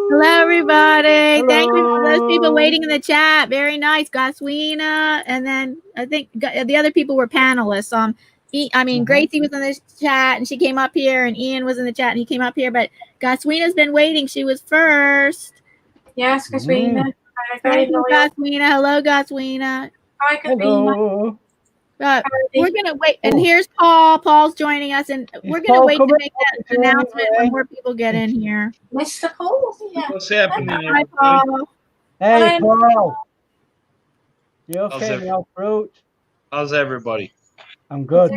Hello, everybody. Hello. Thank you for those people waiting in the chat. Very nice. Gaswina. And then I think the other people were panelists. Gracie was in the chat and she came up here, and Ian was in the chat and he came up here, but Gaswina's been waiting. She was first. Yes, Gaswina. Thank you, Gaswina. Hello, Gaswina. Hi, Gaswina. We're gonna wait, and here's Paul. Paul's joining us, and we're gonna wait to make that announcement when more people get in here. Mr. Paul, yeah. What's happening? Hi, Paul. Hey, Paul. You okay, my old fruit? How's everybody? I'm good.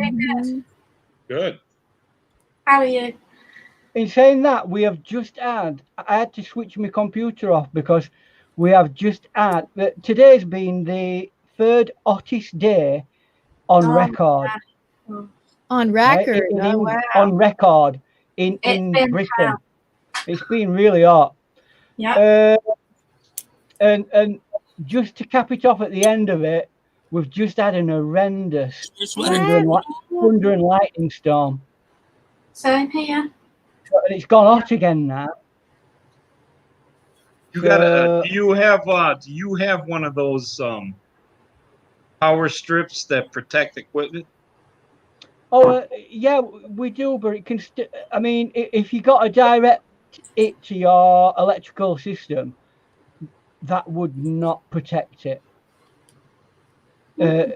Good. How are you? In saying that, we have just had, I had to switch my computer off because we have just had, today's been the third hottest day on record. On record. Right? On record in Britain. It's been really hot. Yeah. And just to cap it off at the end of it, we've just had an horrendous thunder and lightning storm. Same here. And it's gone hot again now. You got do you have one of those power strips that protect equipment? Oh, yeah, we do, but it can I mean, if you got to direct it to your electrical system, that would not protect it. I'm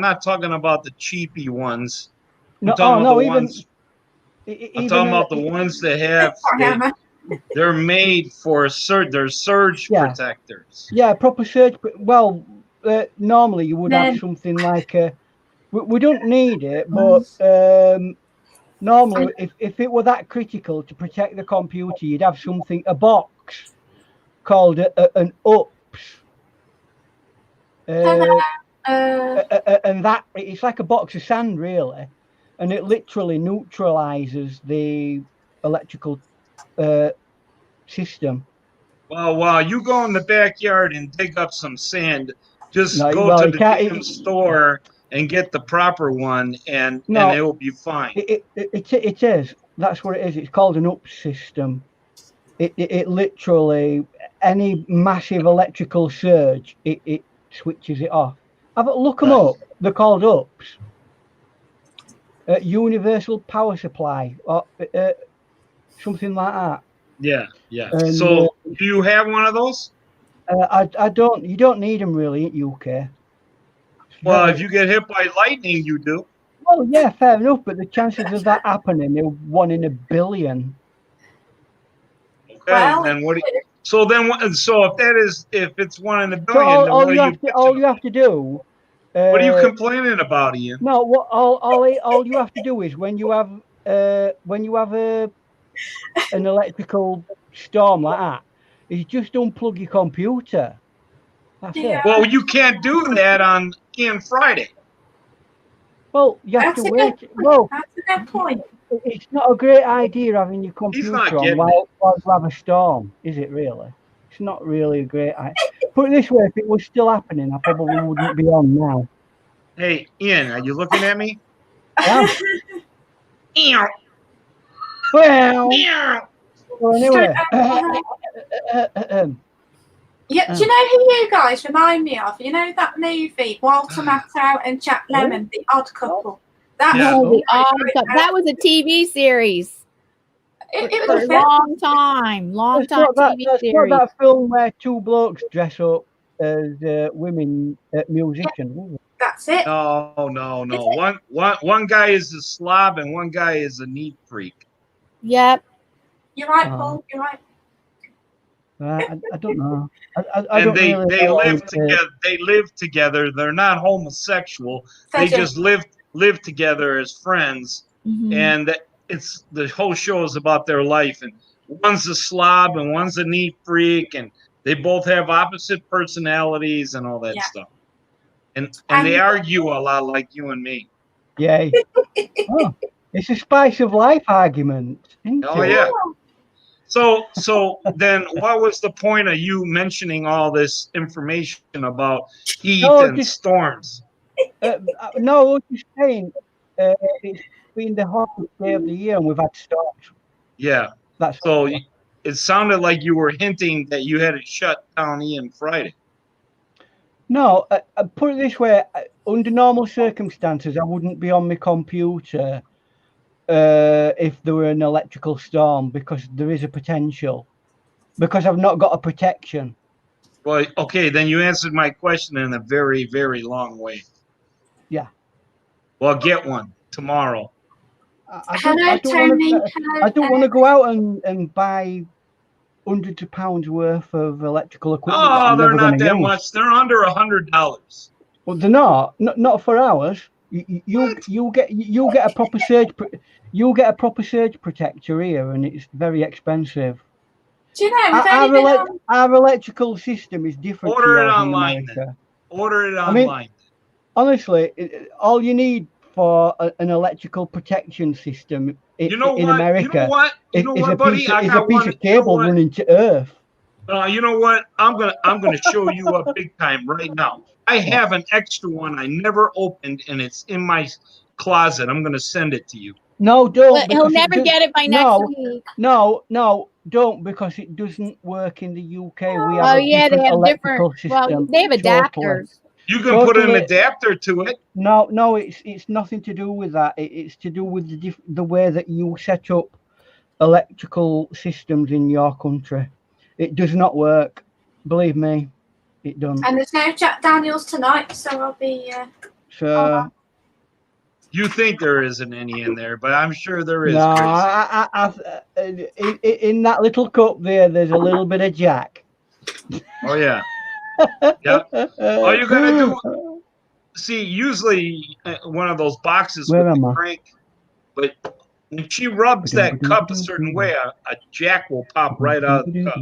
not talking about the cheapy ones. I'm talking about the ones that have they're made for surge protectors. Yeah, proper surge. Well, normally you would have something like a. We don't need it, but normally, if it were that critical to protect the computer, you'd have a box called an UPS. And that it's like a box of sand, really, and it literally neutralizes the electrical system. Well, while you go in the backyard and dig up some sand, just go to the damn store and get the proper one, and it will be fine. It is. That's what it is. It's called an UPS system. It literally, any massive electrical surge, it switches it off. Look them up. They're called UPS. Universal Power Supply, or something like that. Yeah. And, so, do you have one of those? I don't. You don't need them really in UK. Well, if you get hit by lightning, you do. Well, yeah, fair enough. But the chances of that happening are 1 in a billion. Okay. Well, then what? So if it's 1 in a billion, all you have to do. What are you complaining about, Ian? No, all you have to do is when you have an electrical storm like that, is just unplug your computer. That's it. Well, you can't do that on Friday. Well, you have to wait. That's a good point. It's not a great idea having your computer on while you have a storm, is it really? It's not really a great idea. Put it this way, if it was still happening, I probably wouldn't be on now. Hey, Ian, are you looking at me? Yeah. Well, anyway. Yeah, do you know who you guys remind me of? You know that movie, Walter Matthau and Jack Lemmon, The Odd Couple? That was a TV series. It was a long time TV series. Not that film where two blokes dress up as women musicians, is it? That's it. No. One guy is a slob and one guy is a neat freak. Yep. You're right, Paul. You're right. I don't know. They live together. They live together. They're not homosexual. They just live together as friends, and the whole show is about their life. And one's a slob and one's a neat freak, and they both have opposite personalities and all that stuff. And they argue a lot like you and me. Yeah. It's a spice of life argument. Oh yeah. So then what was the point of you mentioning all this information about heat and storms? No, what you're saying, it's been the hottest day of the year and we've had storms. Yeah. That's so. It sounded like you were hinting that you had to shut down Ian Friday. No, put it this way: under normal circumstances, I wouldn't be on my computer if there were an electrical storm, because there is a potential, because I've not got a protection. Well, okay, then you answered my question in a very, very long way. Yeah. Well, get one tomorrow. I don't want to go out and buy hundreds of pounds worth of electrical equipment. Oh, they're not that much. They're under $100. Well, they're not for ours. You get a proper surge. You'll get a proper surge protector here, and it's very expensive. Do you know our electrical system is different? Order it online. Then. Order it online. I mean, honestly, all you need for an electrical protection system in America is a piece of cable running to Earth. You know what? I'm gonna show you up big time right now. I have an extra one I never opened, and it's in my closet. I'm gonna send it to you. No, don't. He'll never get it by next week. No, don't, because it doesn't work in the UK. We have they have different. Well, they have adapters. You can put an adapter to it. No, it's nothing to do with that. It's to do with the way that you set up electrical systems in your country. It does not work. Believe me, it doesn't. And there's no Jack Daniels tonight, so I'll be. You think there isn't any in there, but I'm sure there is. No, in that little cup there's a little bit of Jack. Oh yeah. Yeah. All you gotta do. See, usually one of those boxes with the crank, but when she rubs that cup a certain way, a Jack will pop right out of the cup.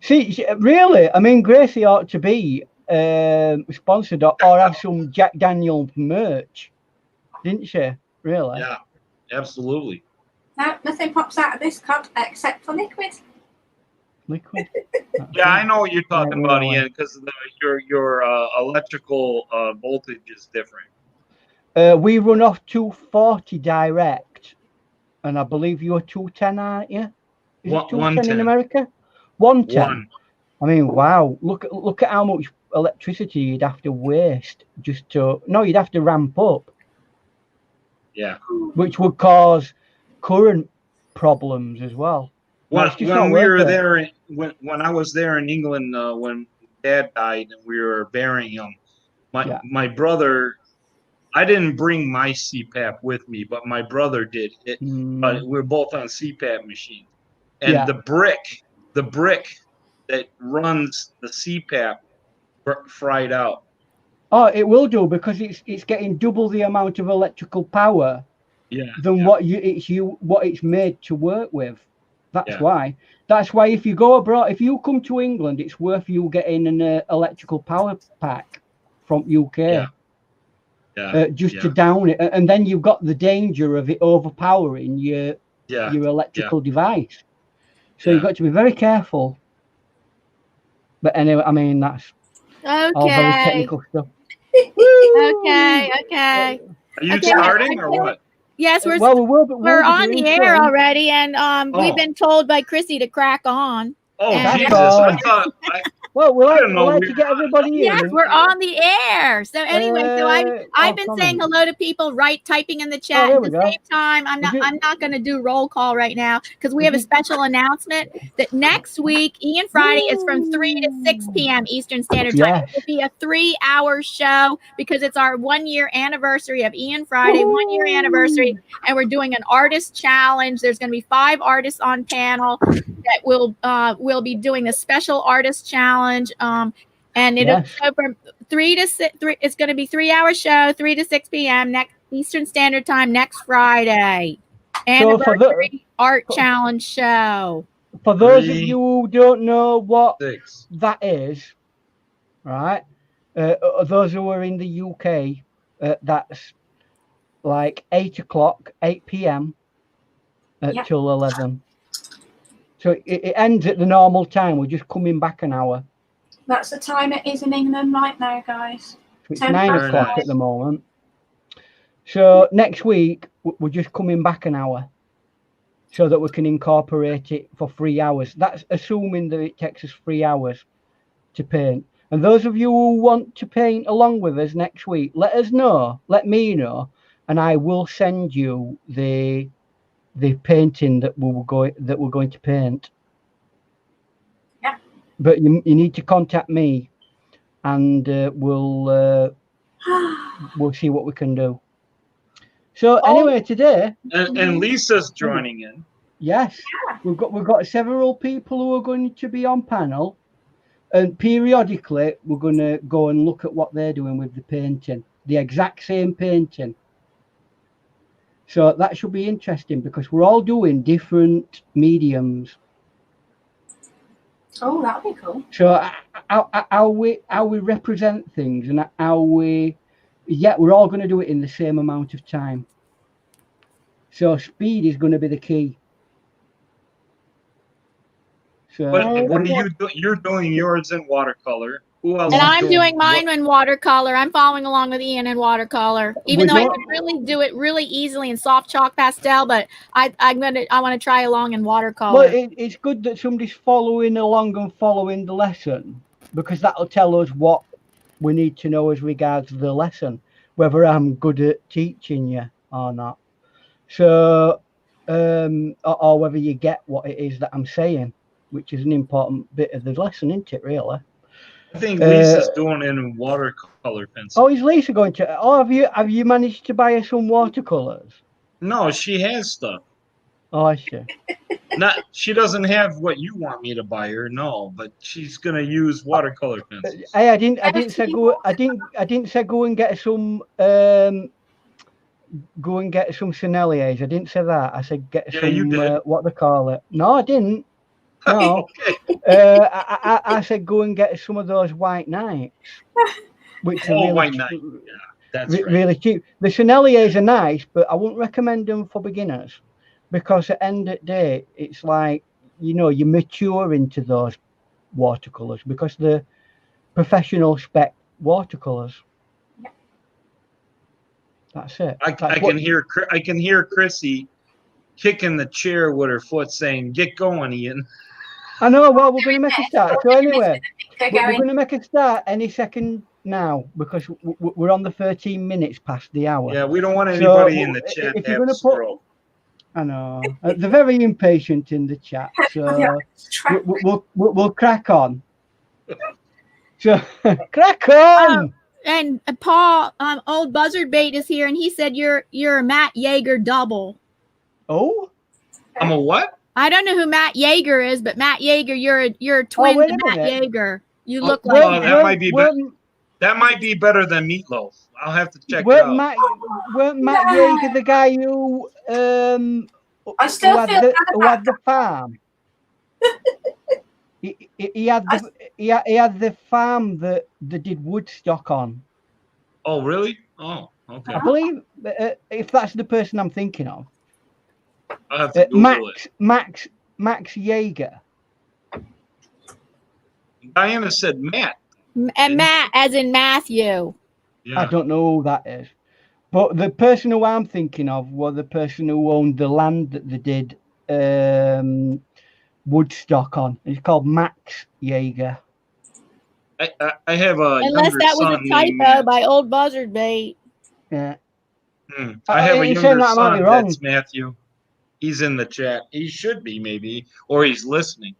See, really, I mean, Gracie ought to be sponsored or have some Jack Daniel merch, didn't she? Really? Yeah, absolutely. No, nothing pops out of this cup except for liquid. Liquid? Yeah, I know what you're talking about, Ian, because your electrical voltage is different. We run off 240 direct, and I believe you're 210, aren't you? Is it 210 in America? 110. I mean, wow! Look at how much electricity you'd have to waste just to. No, you'd have to ramp up. Yeah. Which would cause current problems as well. When we were there, when I was there in England, when Dad died and we were burying him, my brother, I didn't bring my CPAP with me, but my brother did. We're both on CPAP machines, and the brick that runs the CPAP fried out. Oh, it will do, because it's getting double the amount of electrical power than what it's made to work with. That's why. That's why if you go abroad, if you come to England, it's worth you getting an electrical power pack from UK. Just to down it, and then you've got the danger of it overpowering your electrical device. So you've got to be very careful. But anyway, I mean, that's all very technical stuff. Okay. Are you starting or what? Yes, we're on the air already, and we've been told by Chrissy to crack on. Oh, Jesus! I thought. We'll like to get everybody in. Yes, we're on the air. So anyway, I've been saying hello to people, typing in the chat at the same time. I'm not going to do roll call right now because we have a special announcement that next week, Ian Friday, is from 3 to 6 p.m. Eastern Standard Time. It will be a 3-hour show because it's our 1-year anniversary of Ian Friday, 1-year anniversary, and we're doing an artist challenge. There's going to be 5 artists on panel that will be doing a special artist challenge. And it'll go from 3 to 6. It's going to be 3-hour show, 3 to 6 p.m. next Eastern Standard Time next Friday. Anniversary art challenge show. For those of you who don't know what that is, right? Those who are in the UK, that's like 8 p.m. till 11. So it ends at the normal time. We're just coming back an hour. That's the time it is in England right now, guys. It's 9 o'clock at the moment. So next week, we're just coming back an hour. so that we can incorporate it for 3 hours. That's assuming that it takes us 3 hours to paint. And those of you who want to paint along with us next week, let us know, let me know, and I will send you the painting that we're going to paint. Yeah. But you need to contact me, and we'll see what we can do. So anyway, today, and Lisa's joining in. yes, we've got several people who are going to be on panel, and periodically we're going to go and look at what they're doing with the painting, the exact same painting. So that should be interesting because we're all doing different mediums. Oh, that'd be cool. So how we represent things, and how we're all going to do it in the same amount of time. So speed is going to be the key. So But what are you doing? You're doing yours in watercolor. Who else? And is I'm doing mine in watercolor. I'm following along with Ian in watercolor, even though I could really do it really easily in soft chalk pastel. But I want to try along in watercolor. Well, it's good that somebody's following along and following the lesson, because that'll tell us what we need to know as regards the lesson, whether I'm good at teaching you or not. So, or whether you get what it is that I'm saying, which is an important bit of the lesson, isn't it, really? I think Lisa's doing it in watercolor pencil. Oh, is Lisa going to? Oh, have you managed to buy her some watercolors? No, she has stuff. Oh, I see. She doesn't have what you want me to buy her, no, but she's gonna use watercolor pencils. I didn't say go. I didn't say go and get some. Go and get some Shanelliers. I didn't say that. I said get some. You did. What they call it? No, I didn't. No. Okay. I said go and get some of those white knights, which are really white knight. Yeah, that's right. really cheap. The Shanelliers are nice, but I wouldn't recommend them for beginners, because at the end of the day, it's like, you mature into those watercolors, because they're professional spec watercolors. Yeah. That's it. I can hear Chrissy kicking the chair with her foot, saying, "Get going, Ian." I know. Well, we're going to make a start. So anyway, we're going to make a start any second now, because we're on the 13 minutes past the hour. Yeah, we don't want anybody in the chat to have a stroke. I know. They're very impatient in the chat, so we'll crack on. So crack on. And Paul, old Buzzard Bait is here, and he said you're a Matt Yeager double. Oh, I'm a what? I don't know who Matt Yeager is, but Matt Yeager, you're a twin to Matt Yeager. You look like that might be better than Meatloaf. I'll have to check it weren't out. Matt Yeager the guy who I still feel who had the farm? he had the farm that they did Woodstock on. Oh, really? Oh, okay. I believe if that's the person I'm thinking of. I'll have to Google it. Max Yeager. Diana said Matt. And Matt, as in Matthew. Yeah. I don't know who that is. But the person who I'm thinking of was the person who owned the land that they did Woodstock on. He's called Max Yeager. I have a unless that was a typo by old Buzzard Bait. Yeah. I have a younger son that's Matthew. He's in the chat. He should be, maybe, or he's listening.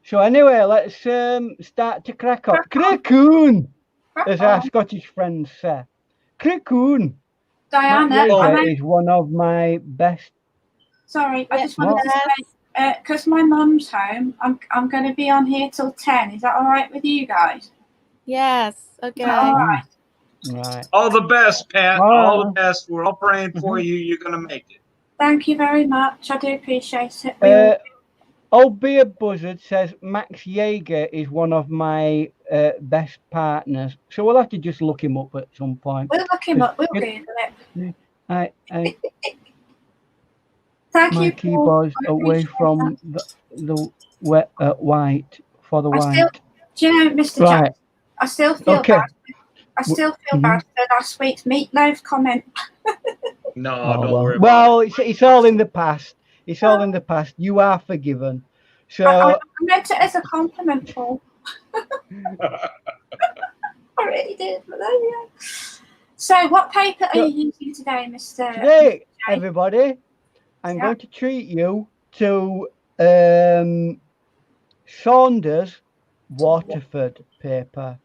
So anyway, let's start to crack up. Crackoon, as our Scottish friends say. Crackoon. Diana is one of my best. Sorry, I just wanted to say, because my mum's home, I'm going to be on here till 10. Is that all right with you guys? Yes. Okay. All right. Right. All the best, Pat. All the best. We're all praying for you. You're going to make it. Thank you very much. I do appreciate it. Old Beer Buzzard says Max Yeager is one of my best partners. So we'll have to just look him up at some point. We'll look him up. We'll Google it. Thank my you. Keyboard's away from the white for the white. Do you know, Mr. Right. Jackson, I still feel bad. I still feel bad for last week's meatloaf comment. No, don't worry about well, it's all in the past. It's all in the past. You are forgiven. So I meant it as a compliment, Paul. I really did, but there you go. So, what paper are you using today, Mr. today, everybody, I'm going to treat you to Saunders Waterford paper.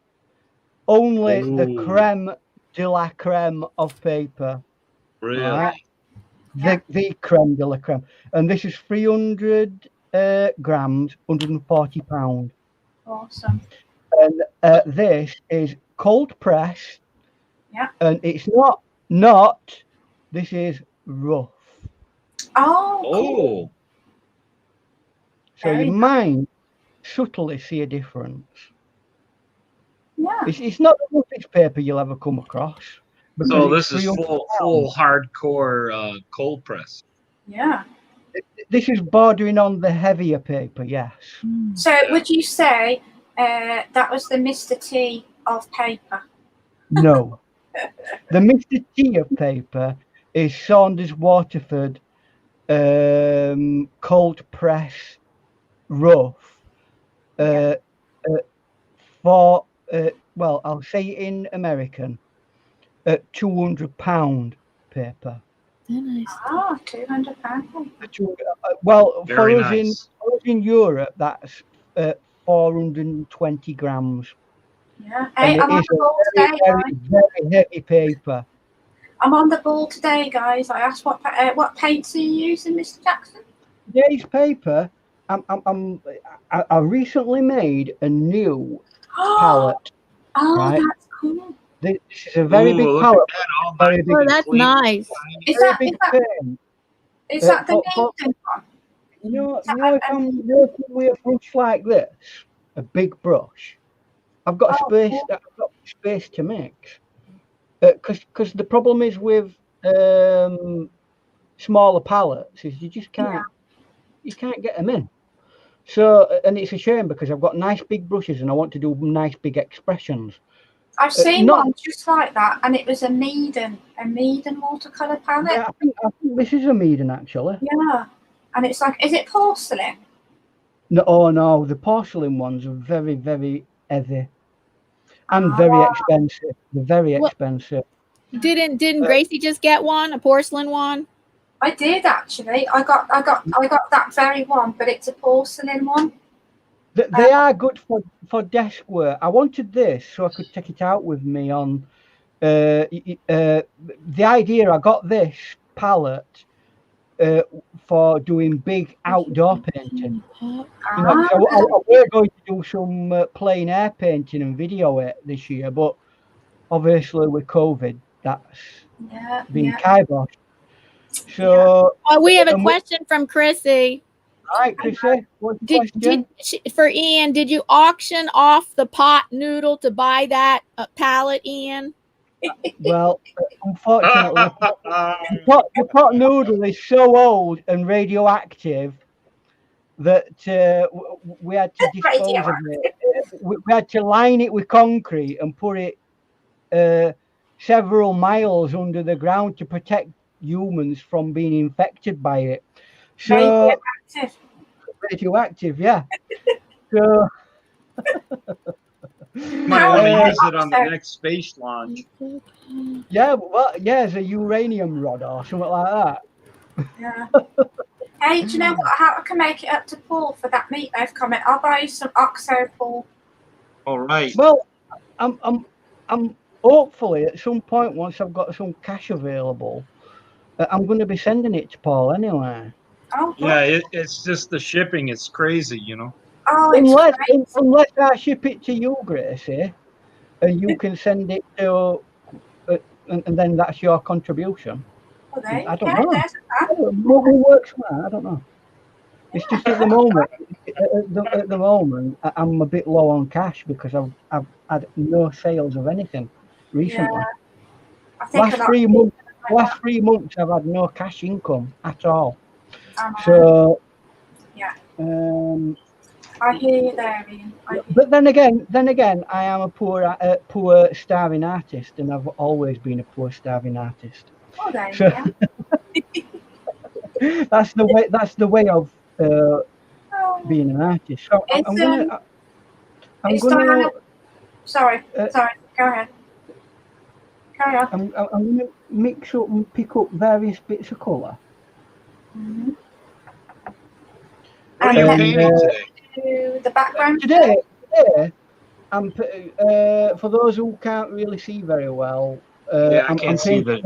Only the creme de la creme of paper. Really? Right? The creme de la creme. And this is 300 grams, £140. Awesome. And this is cold press. Yeah. And it's not, this is rough. Oh, cool. So you might subtly see a difference. Yeah. It's not the roughest paper you'll ever come across. So this is full hardcore cold press. Yeah. This is bordering on the heavier paper, yes. So would you say that was the Mr. T of paper? No. The Mr. T of paper is Saunders Waterford cold press rough for well, I'll say it in American, £200 paper. Nice. Ah, £200. Well, Very for us nice. in Europe, that's 420 grams. Yeah. And Hey, I'm on the ball today, guys. Very heavy paper. I'm on the ball today, guys. I asked what paints are you using, Mr. Jackson? Today's paper, I recently made a new palette. Oh, right? that's cool. This is a very big look palette. at that, all Very nice big, Oh, that's clean. nice. Is very that big pen. is that the for- main one? You know, if I'm working with a brush like this, a big brush, I've got space. Cool. I've got space to mix. Because the problem is with smaller palettes is you just can't get them in. So, and it's a shame because I've got nice big brushes and I want to do nice big expressions. I've seen one just like that, and it was a Meaden watercolor palette. Yeah, I think this is a Meaden actually. Yeah, and it's like, is it porcelain? No, oh no, the porcelain ones are very, very heavy and very expensive. They're very expensive. Didn't Gracie just get one, a porcelain one? I did actually. I got that very one, but it's a porcelain one. They are good for desk work. I wanted this so I could take it out with me on. The idea, I got this palette for doing big outdoor painting. You know, so we're going to do some plein air painting and video it this year, but obviously with COVID, that's been kiboshed. So we have a question from Chrissy. All right, Chrissy, what's the question? For Ian, did you auction off the pot noodle to buy that palette, Ian? Well, unfortunately, the pot noodle is so old and radioactive that we had to dispose of it. We had to line it with concrete and put it several miles under the ground to protect humans from being infected by it. So radioactive, yeah. So might want to use it on the next space launch. Yeah, well, yeah, it's a uranium rod or something like that. Yeah. Hey, do you know what? How I can make it up to Paul for that meatloaf comment? I'll buy you some OXO, Paul. All right. Well, I'm hopefully at some point once I've got some cash available, I'm going to be sending it to Paul anyway. Oh, yeah, it's just the shipping. It's crazy, you know. Oh, unless I ship it to you, Gracie, and you can send it to, and then that's your contribution. Well, I don't know. What works smart? I don't know. It's just at the moment. At the moment, I'm a bit low on cash because I've had no sales of anything recently. Yeah. Last 3 months, I've had no cash income at all. So yeah. I hear you there, Ian. But then again, I am a poor starving artist, and I've always been a poor starving artist. Oh, there you go. That's the way. That's the way of being an artist. So I'm gonna. Sorry, go ahead. Carry on. I'm gonna mix up and pick up various bits of colour. Mm-hmm. What are you painting today? The background. Today, I'm for those who can't really see very well. I can't see that.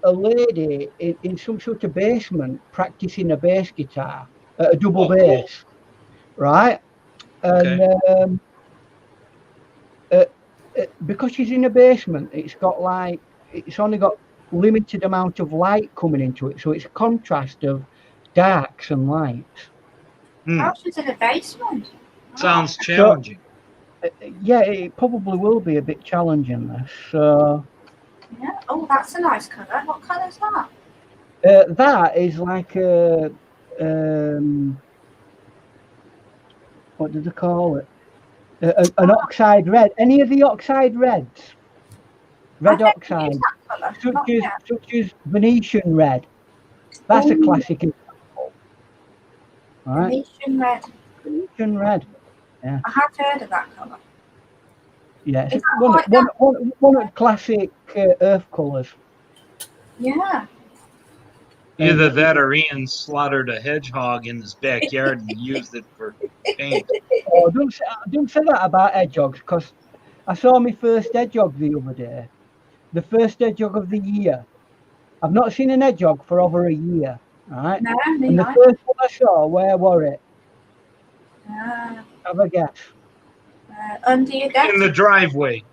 A lady in some sort of basement practicing a bass guitar, a double bass, right? And because she's in a basement, it's only got limited amount of light coming into it, so it's a contrast of darks and lights. Oh, she's in a basement. Sounds challenging. So, yeah, it probably will be a bit challenging, this. So. Yeah. Oh, that's a nice colour. What colour is that? That is like a what do they call it? An oxide red. Any of the oxide reds? Red oxide, such as Venetian red. That's a classic example. All right. Venetian red. Venetian red. Yeah. I have heard of that colour. Yeah, it's one of classic earth colours. Yeah. Either that or Ian slaughtered a hedgehog in his backyard and used it for paint. Oh, don't say that about hedgehogs, because I saw my first hedgehog the other day. The first hedgehog of the year. I've not seen an hedgehog for over a year, right? No, and the first one I saw, where were it? Have a guess. Under your desk? In the driveway.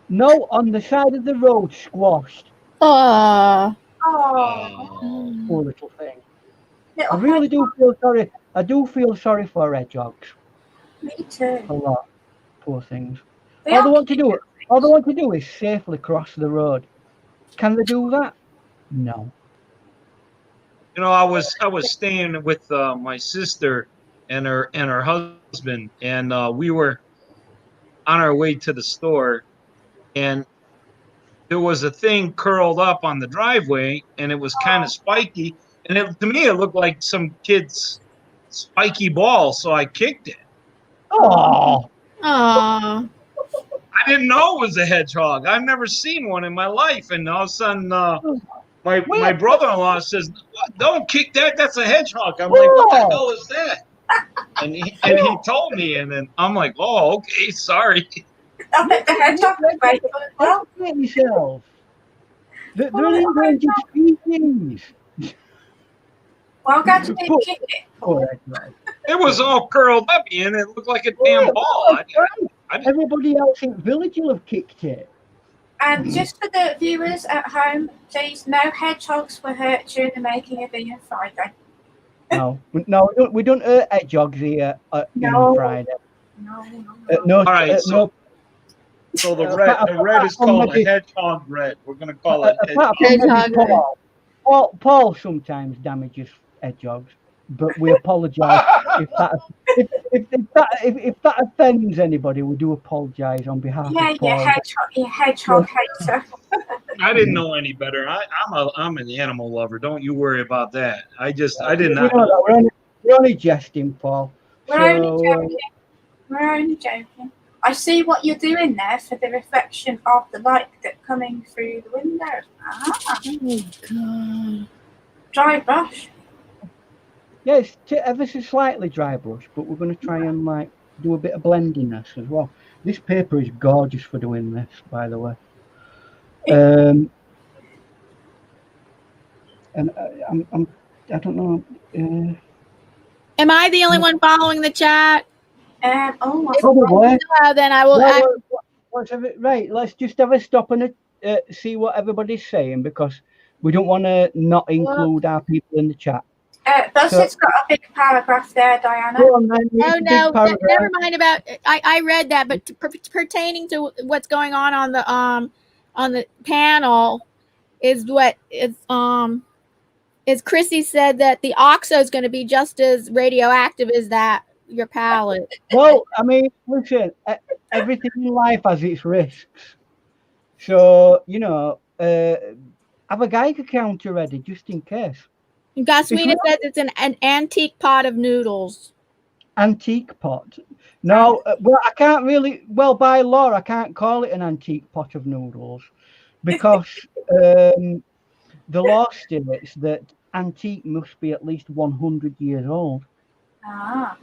No, on the side of the road, squashed. Oh. Poor little thing. I really do feel sorry. I do feel sorry for hedgehogs. Me too. A lot. Poor things. All they want to do is safely cross the road. Can they do that? No. You know, I was staying with my sister and her husband, and we were on our way to the store, and there was a thing curled up on the driveway, and it was kind of spiky, and to me it looked like some kid's spiky ball, so I kicked it. Oh. Aww. I didn't know it was a hedgehog. I've never seen one in my life, and all of a sudden my brother-in-law says, "Don't kick that. That's a hedgehog." I'm like, "What the hell is that?" And he told me, and then I'm like, "Oh, okay, sorry." Yourself. They're endangered species. Well, got to be kick it. It was all curled up, and it looked like a damn ball. Everybody else in the village will have kicked it. And just for the viewers at home, please, no hedgehogs were hurt during the making of Ian Friday. No, we don't hurt hedgehogs here Ian Friday. No. All right, so the red is called a hedgehog red. We're going to call it hedgehog red. Paul sometimes damages hedgehogs, but we apologise if that offends anybody. We do apologise on behalf of Paul. Hedgehog hater. I didn't know any better. I'm an animal lover. Don't you worry about that. I did not know. We're only jesting, Paul. We're only joking. I see what you're doing there for the reflection of the light that's coming through the window. Ah. Oh, God. Dry brush. Yeah, it's ever so slightly dry brush, but we're going to try and do a bit of blendiness as well. This paper is gorgeous for doing this, by the way. And I don't know. Am I the only one following the chat? Probably. Then I will. Right, let's just have a stop and see what everybody's saying, because we don't want to not include our people in the chat. It's got a big paragraph there, Diana. Oh no, never mind about. I read that, but pertaining to what's going on the panel is what is Chrissy said that the OXO is going to be just as radioactive as your palette. Well, I mean, listen, everything in life has its risks. So, have a Geiger counter ready just in case. Goswina says it's an antique pot of noodles. Antique pot. No, well, I can't really. Well, by law, I can't call it an antique pot of noodles because the law states that antique must be at least 100 years old. Ah.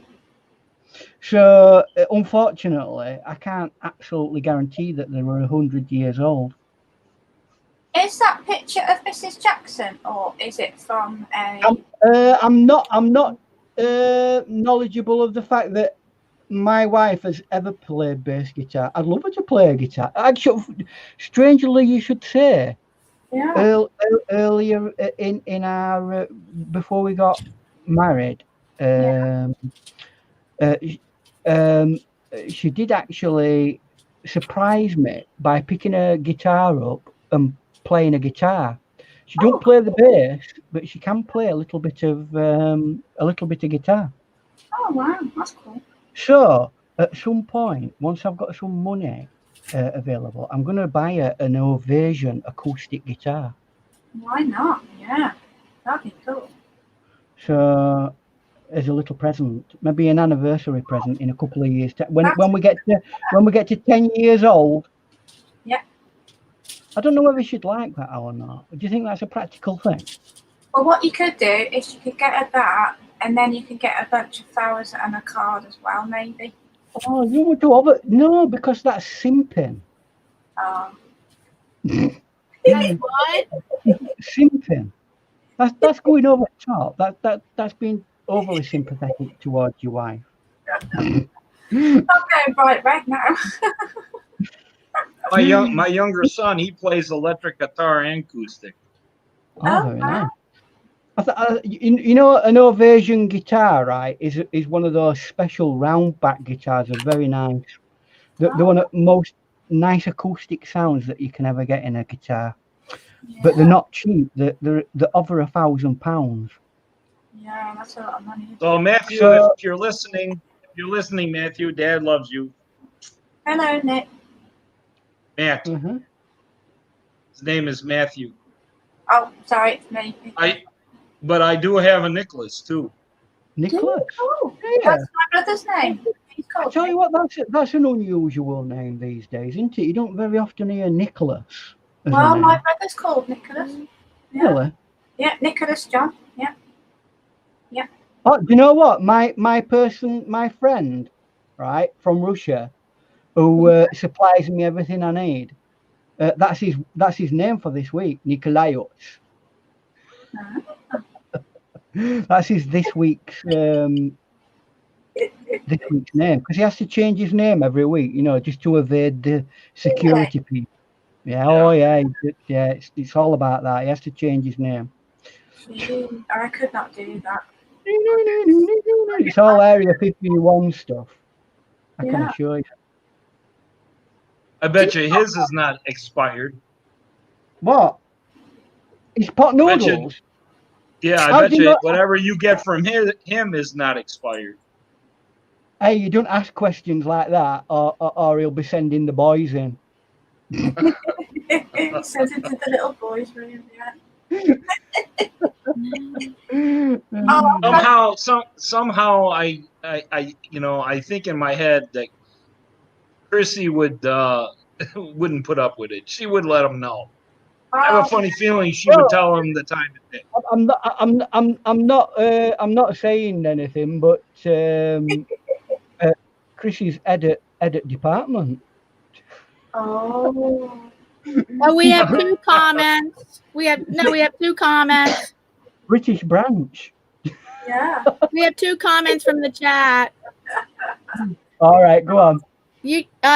So, unfortunately, I can't absolutely guarantee that they were 100 years old. Is that picture of Mrs. Jackson, or is it from a? I'm not knowledgeable of the fact that my wife has ever played bass guitar. I'd love her to play guitar. Actually, strangely, you should say. Yeah. Earlier in our before we got married, she did actually surprise me by picking a guitar up and playing a guitar. She don't play the bass, but she can play a little bit of guitar. Oh wow, that's cool. So at some point, once I've got some money available, I'm going to buy an Ovation acoustic guitar. Why not? Yeah, that'd be cool. So as a little present, maybe an anniversary present in a couple of years. When we get to 10 years old. Yeah. I don't know whether she'd like that or not. Do you think that's a practical thing? Well, what you could do is you could get her that, and then you could get a bunch of flowers and a card as well, maybe. Oh, you would do over? No, because that's simping. What? Simping. That's going over the top. That's being overly sympathetic towards your wife. I'm going bright red now. My younger son, he plays electric guitar and acoustic. Oh, very nice. You know, an Ovation guitar, right, is one of those special round back guitars. They're very nice. They're one of the most nice acoustic sounds that you can ever get in a guitar. Yeah. But they're not cheap. They're over £1,000. Yeah, that's a lot of money. So Matthew, if you're listening, Matthew, Dad loves you. Hello, Nick. Matt. Mm-hmm. His name is Matthew. Oh, sorry, it's me. But I do have a Nicholas too. Nicholas? Oh, yeah. That's my brother's name. I tell you what, that's an unusual name these days, isn't it? You don't very often hear Nicholas. Well, my brother's called Nicholas. Yeah. Really? Yeah, Nicholas John. Yeah. Yeah. Oh, do you know what? My friend, right, from Russia, who supplies me everything I need. That's his name for this week, Nikolaos. That's this week's name, because he has to change his name every week, you know, just to evade the security people. Yeah, oh yeah, it's all about that. He has to change his name. I could not do that. It's all Area 51 stuff. I can assure you. I bet you his is not expired. What? It's pot noodles. I bet you whatever you get from him is not expired. Hey, you don't ask questions like that, or he'll be sending the boys in. Sends it to the little boys' room, Somehow I think in my head that Chrissy wouldn't put up with it. She would let him know. I have a funny feeling she would tell him the time of day. I'm not saying anything, but Chrissy's edit department. Oh. Oh, we have two comments. We have two comments. British branch. Yeah. We have two comments from the chat. All right, go on.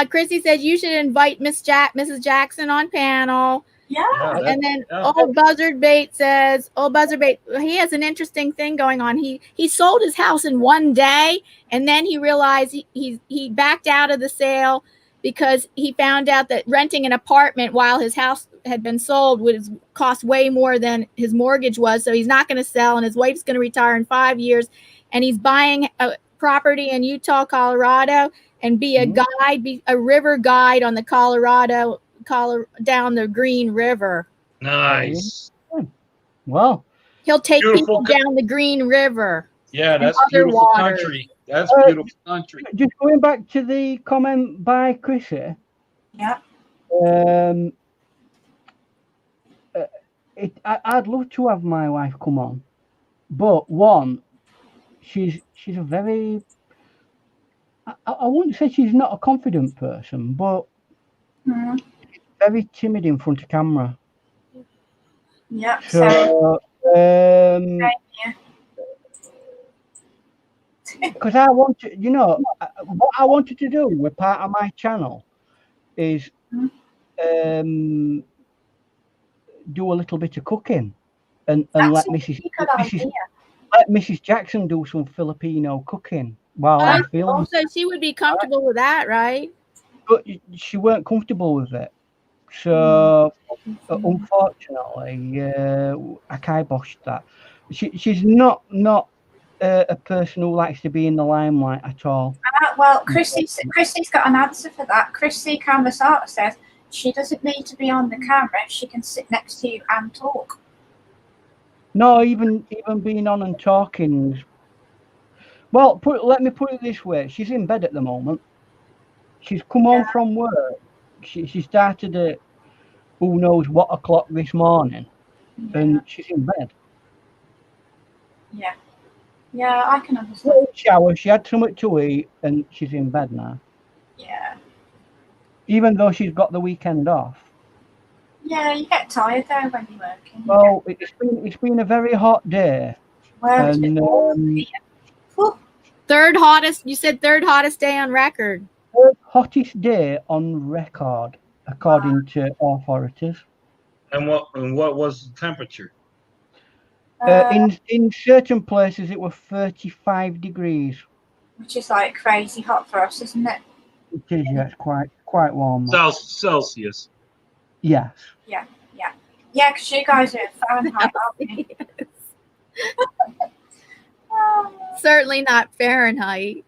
Chrissy said you should invite Mrs. Jackson on panel. Yeah. And then Old Buzzard Bait says, he has an interesting thing going on. He sold his house in one day, and then he realized he backed out of the sale because he found out that renting an apartment while his house had been sold would cost way more than his mortgage was. So he's not going to sell, and his wife's going to retire in 5 years, and he's buying a property in Utah, Colorado, and be a river guide on the Colorado down the Green River. Nice. Well, He'll take Beautiful people down the Green River. Yeah, and that's other beautiful waters. country. That's Uh, beautiful country. just going back to the comment by Chrissy. Yeah. I'd love to have my wife come on, but one, she's a very, I wouldn't say she's not a confident person, but very timid in front of camera. Yeah. So, because I want to, what I wanted to do with part of my channel is do a little bit of cooking and let Mrs. Jackson do some Filipino cooking while I'm filming. So she would be comfortable with that, right? But she weren't comfortable with it. So unfortunately, I kiboshed that. She's not a person who likes to be in the limelight at all. Well, Chrissy's got an answer for that. Chrissy Canvasart says she doesn't need to be on the camera. She can sit next to you and talk. No, even being on and talking. Well, let me put it this way: she's in bed at the moment. She's come home from work. She started at who knows what o'clock this morning, and she's in bed. Yeah. Yeah, I can understand. Shower. She had something to eat, and she's in bed now. Yeah. Even though she's got the weekend off. Yeah, you get tired though when you're working. Well, it's been a very hot day. Well, and third hottest. You said third hottest day on record. Third hottest day on record, according to authorities. And what was the temperature? In certain places, it was 35 degrees. Which is like crazy hot for us, isn't it? It is, yes, quite warm. Celsius. Yes. Yeah, because you guys are Fahrenheit, aren't you? Certainly not Fahrenheit.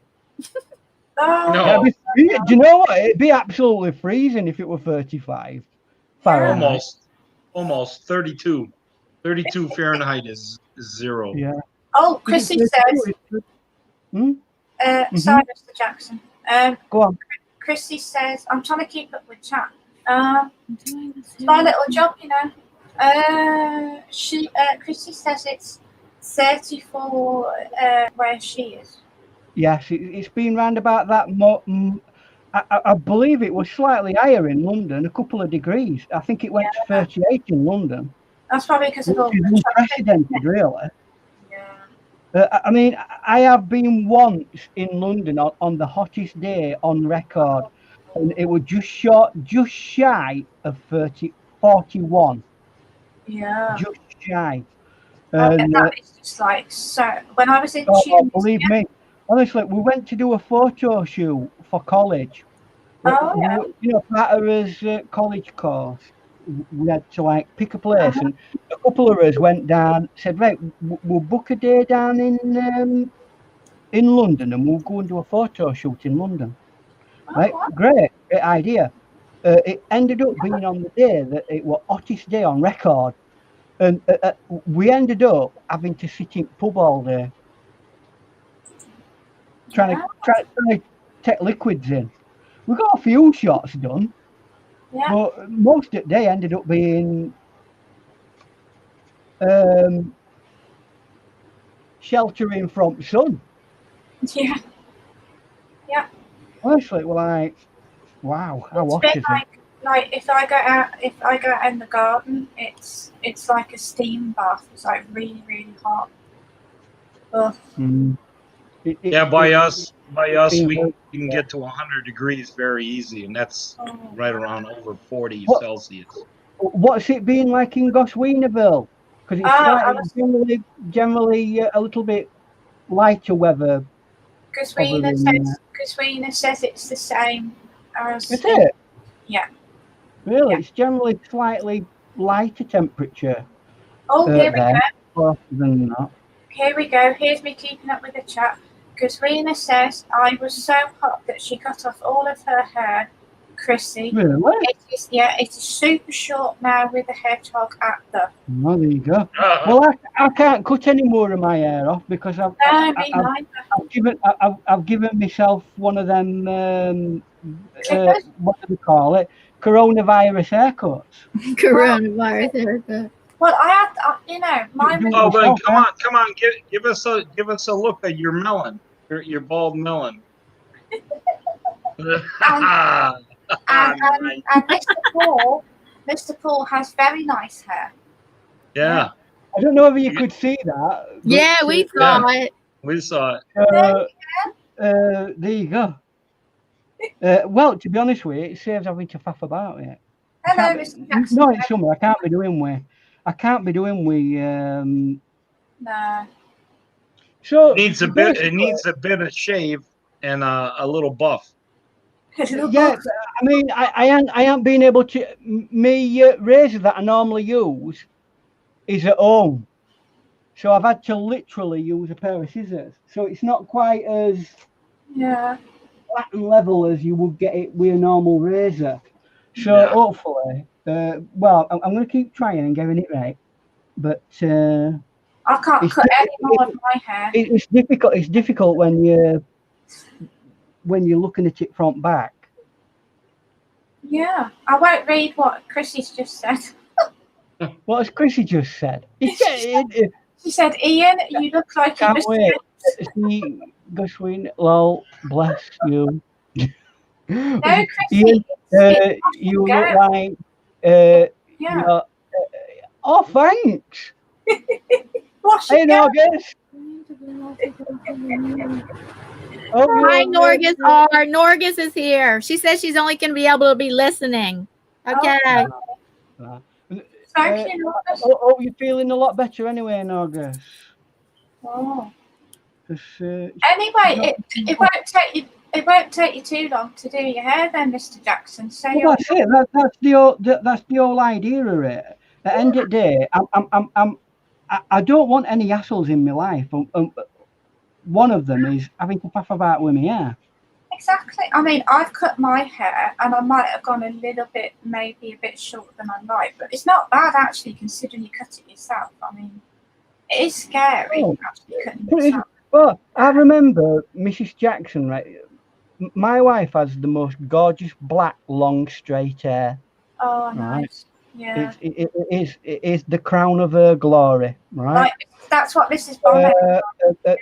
No. Do you know what? It'd be absolutely freezing if it were 35 Fahrenheit. Almost 32. 32 Fahrenheit is 0. Yeah. Oh, Chrissy says. Sorry, Mr. Jackson. Go on. Chrissy says, I'm trying to keep up with chat. It's my little job, you know. Chrissy says it's 34 where she is. Yes, it's been round about that. I believe it was slightly higher in London, a couple of degrees. I think it went to 38 in London. That's probably because of all the unprecedented, really. Yeah. I mean, I have been once in London on the hottest day on record, and it was just shy of 41. Yeah. Just shy. That is just like so. When I was in believe me, honestly, we went to do a photo shoot for college. You know, part of his college course, we had to like pick a place, and a couple of us went down. Said, right, we'll book a day down in London, and we'll go and do a photo shoot in London. Right, great idea. It ended up being on the day that it was hottest day on record, and we ended up having to sit in pub all day, trying to take liquids in. We got a few shots done, but most of the day ended up being sheltering from sun. Yeah. Honestly, we're like, wow, how hot is it? Like if I go out in the garden, it's like a steam bath. It's like really, really hot. By us, we can get to 100 degrees very easy, and that's right around over 40 Celsius. What's it been like in Gosweenaville? Because it's generally a little bit lighter weather. Gosweena says it's the same as. Is it? Yeah. Really, it's generally slightly lighter temperature. Oh, here we go. Than that. Here we go. Here's me keeping up with the chat. Gosweena says I was so hot that she cut off all of her hair, Chrissy. Really? It is super short now with the hedgehog at the. Oh, there you go. Well, I can't cut any more of my hair off because I've given myself one of them what do they call it? Coronavirus haircuts. Coronavirus haircut. Well, I had, mine. Oh, well, come on, give us a look at your melon, your bald melon. And Mr. Paul has very nice hair. Yeah. I don't know if you could see that. Yeah, we saw it. We saw it. There you go. Well, to be honest with you, it saves having to faff about it. Hello, Mr. Jackson. No, it's summer. I can't be doing with. No. So it needs a bit of shave and a little buff. Yeah, I mean, I ain't been able to. Me razor that I normally use is at home, so I've had to literally use a pair of scissors. So it's not quite as flat and level as you would get it with a normal razor. So hopefully, well, I'm going to keep trying and getting it right. But I can't cut any more of my hair. It's difficult. It's difficult when you're looking at it front back. Yeah, I won't read what Chrissy's just said. What has Chrissy just said? She said, "Ian, you look like you can't wait. See, Guswin, lol, bless you." No, Chrissy, Ian, you look like. Oh, thanks. Hey, Norgus. Hi, Norgus R. Norgus is here. She says she's only going to be able to be listening. Okay. Thank you, Norgus. Oh, you're feeling a lot better anyway, Norgus. Oh. Anyway, it won't take you too long to do your hair, then, Mr. Jackson. So well, that's it. That's the whole idea of it. At the end of the day, I don't want any hassles in my life. One of them is having to faff about with my hair. Exactly. I mean, I've cut my hair and I might have gone a little bit, maybe a bit shorter than I like, but it's not bad actually considering you cut it yourself. I mean, it is scary actually cutting yourself. Well, I remember Mrs. Jackson, right? My wife has the most gorgeous black, long, straight hair. Oh, nice. Right? Yeah. It is the crown of her glory, right? Like, that's what Mrs. Bonnet.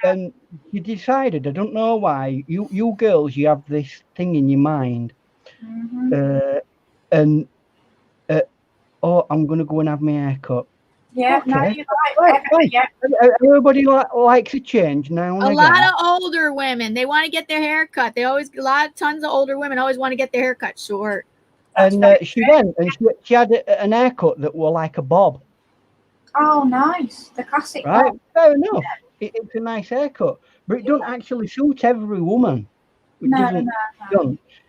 And you decided, I don't know why, you girls, you have this thing in your mind, I'm going to go and have my hair cut. Yeah, okay. No, you're right. Yeah. Everybody likes a change now and again. A lot of older women, they want to get their hair cut. Tons of older women always want to get their hair cut short. And she went and she had an haircut that were like a bob. Oh, nice. The classic right? bob. Fair enough. It's a nice haircut, but it don't actually suit every woman. No.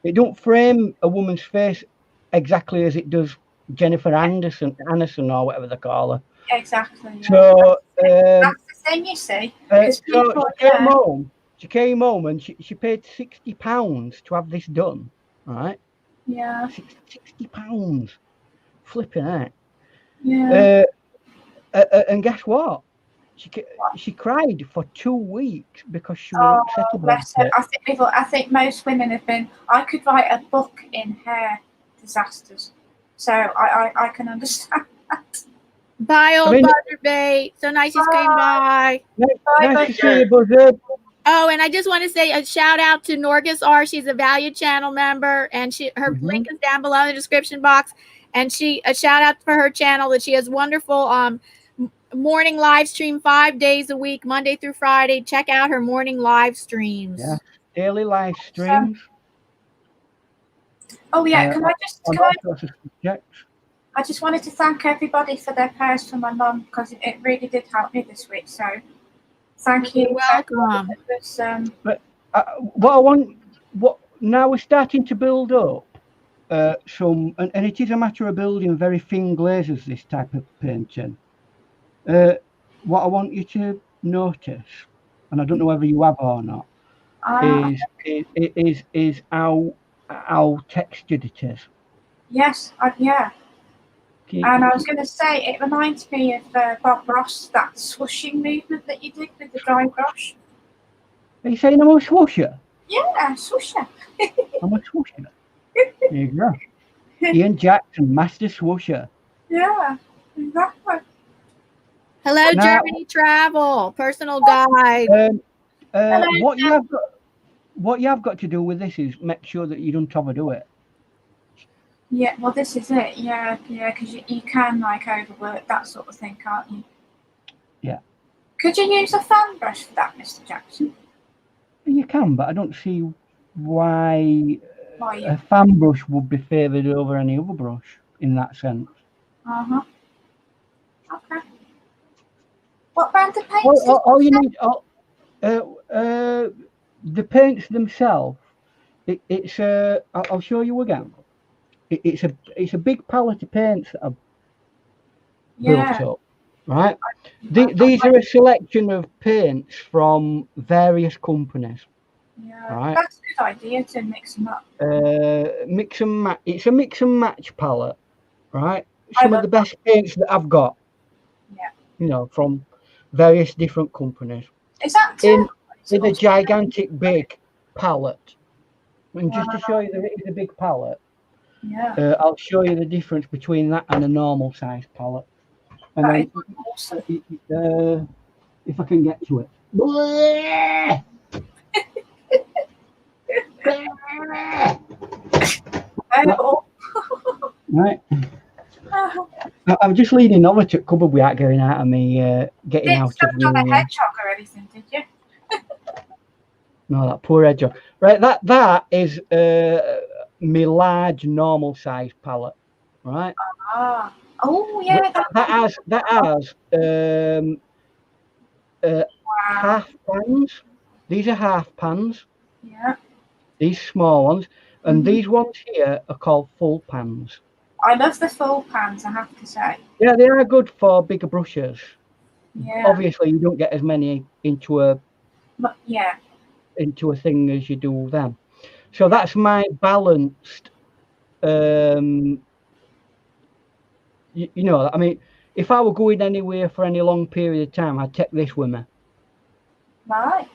It don't frame a woman's face exactly as it does Jennifer Aniston or whatever they call her. Exactly. Yeah. So that's the thing, you see. So she came home and she paid £60 to have this done, right? Yeah. £60. Flipping out. Yeah. And guess what? She cried for 2 weeks because she was upset about it. I think most women have been. I could write a book in hair disasters, so I can understand that. Bye, old Butterbait. So nice you came by. Nice to see you, Buzzard. Oh, and I just want to say a shout out to Norgus R. She's a valued channel member, and her link is down below in the description box. And a shout out for her channel that she has wonderful morning live stream 5 days a week, Monday through Friday. Check out her morning live streams. Yeah, daily live streams. Oh yeah, I just wanted to thank everybody for their prayers for my mum because it really did help me this week. So thank you. You're welcome. But now we're starting to build up some, and it is a matter of building very thin glazes, this type of painting. What I want you to notice, and I don't know whether you have or not, is how how textured it is. Yes, yeah. And I was going to say, it reminds me of Bob Ross, that swooshing movement that you did with the dry brush. Are you saying I'm a swoosher? Yeah, swoosher. I'm a swoosher. There you go. Ian Jackson, master swoosher. Yeah, exactly. Hello, Now, Germany Travel, personal guide. What you have got to do with this is make sure that you don't overdo it. Yeah, well, this is it. Yeah, because you can like overwork that sort of thing, can't you? Yeah. Could you use a fan brush for that, Mr. Jackson? You can, but I don't see why Why a fan brush would be favoured over any other brush in that sense. Uh-huh. Okay. What brand of paints? All you need, the paints themselves. It's I'll show you again. It's a big palette of paints that I've built up, right? These are a selection of paints from various companies. Yeah, right? That's a good idea to mix them up. Mix and match. It's a mix and match palette, right? Some of the best paints that I've got. Yeah. You know, from various different companies. Is that in a gigantic big palette? And just to show you that it is a big palette, yeah, I'll show you the difference between that and a normal size palette. And that then, is awesome. if I can get to it. Right. I'm just leaning over to cupboard without getting out of me, getting out of the hedgehog or anything, did you? No, that poor hedgehog. Right, that is my large normal size palette, right? Ah. Oh yeah. That has half pans. These are half pans. Yeah. These small ones, and these ones here are called full pans. I love the full pans, I have to say. Yeah, they are good for bigger brushes. Yeah. Obviously, you don't get as many into a thing as you do them. So that's my balanced. You know, I mean, if I were going anywhere for any long period of time, I'd take this with me. Right.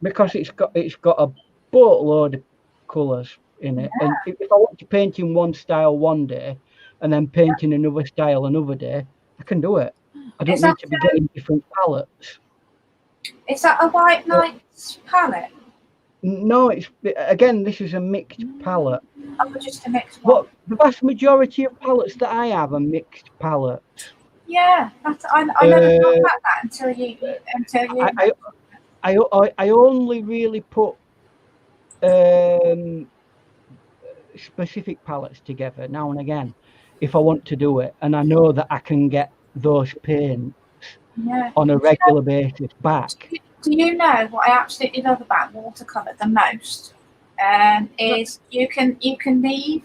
Because it's got a boatload of colours in it, and if I want to paint in one style one day, and then paint in another style another day, I can do it. I don't need to be getting different palettes. Is that a White Knight's palette? No, it's again. This is a mixed palette. Oh, just a mixed one. But the vast majority of palettes that I have are mixed palettes. Yeah, I never thought about that until you. I only really put specific palettes together now and again if I want to do it, and I know that I can get those paints on a regular basis back. Do you know what I absolutely love about watercolor the most? Is you can leave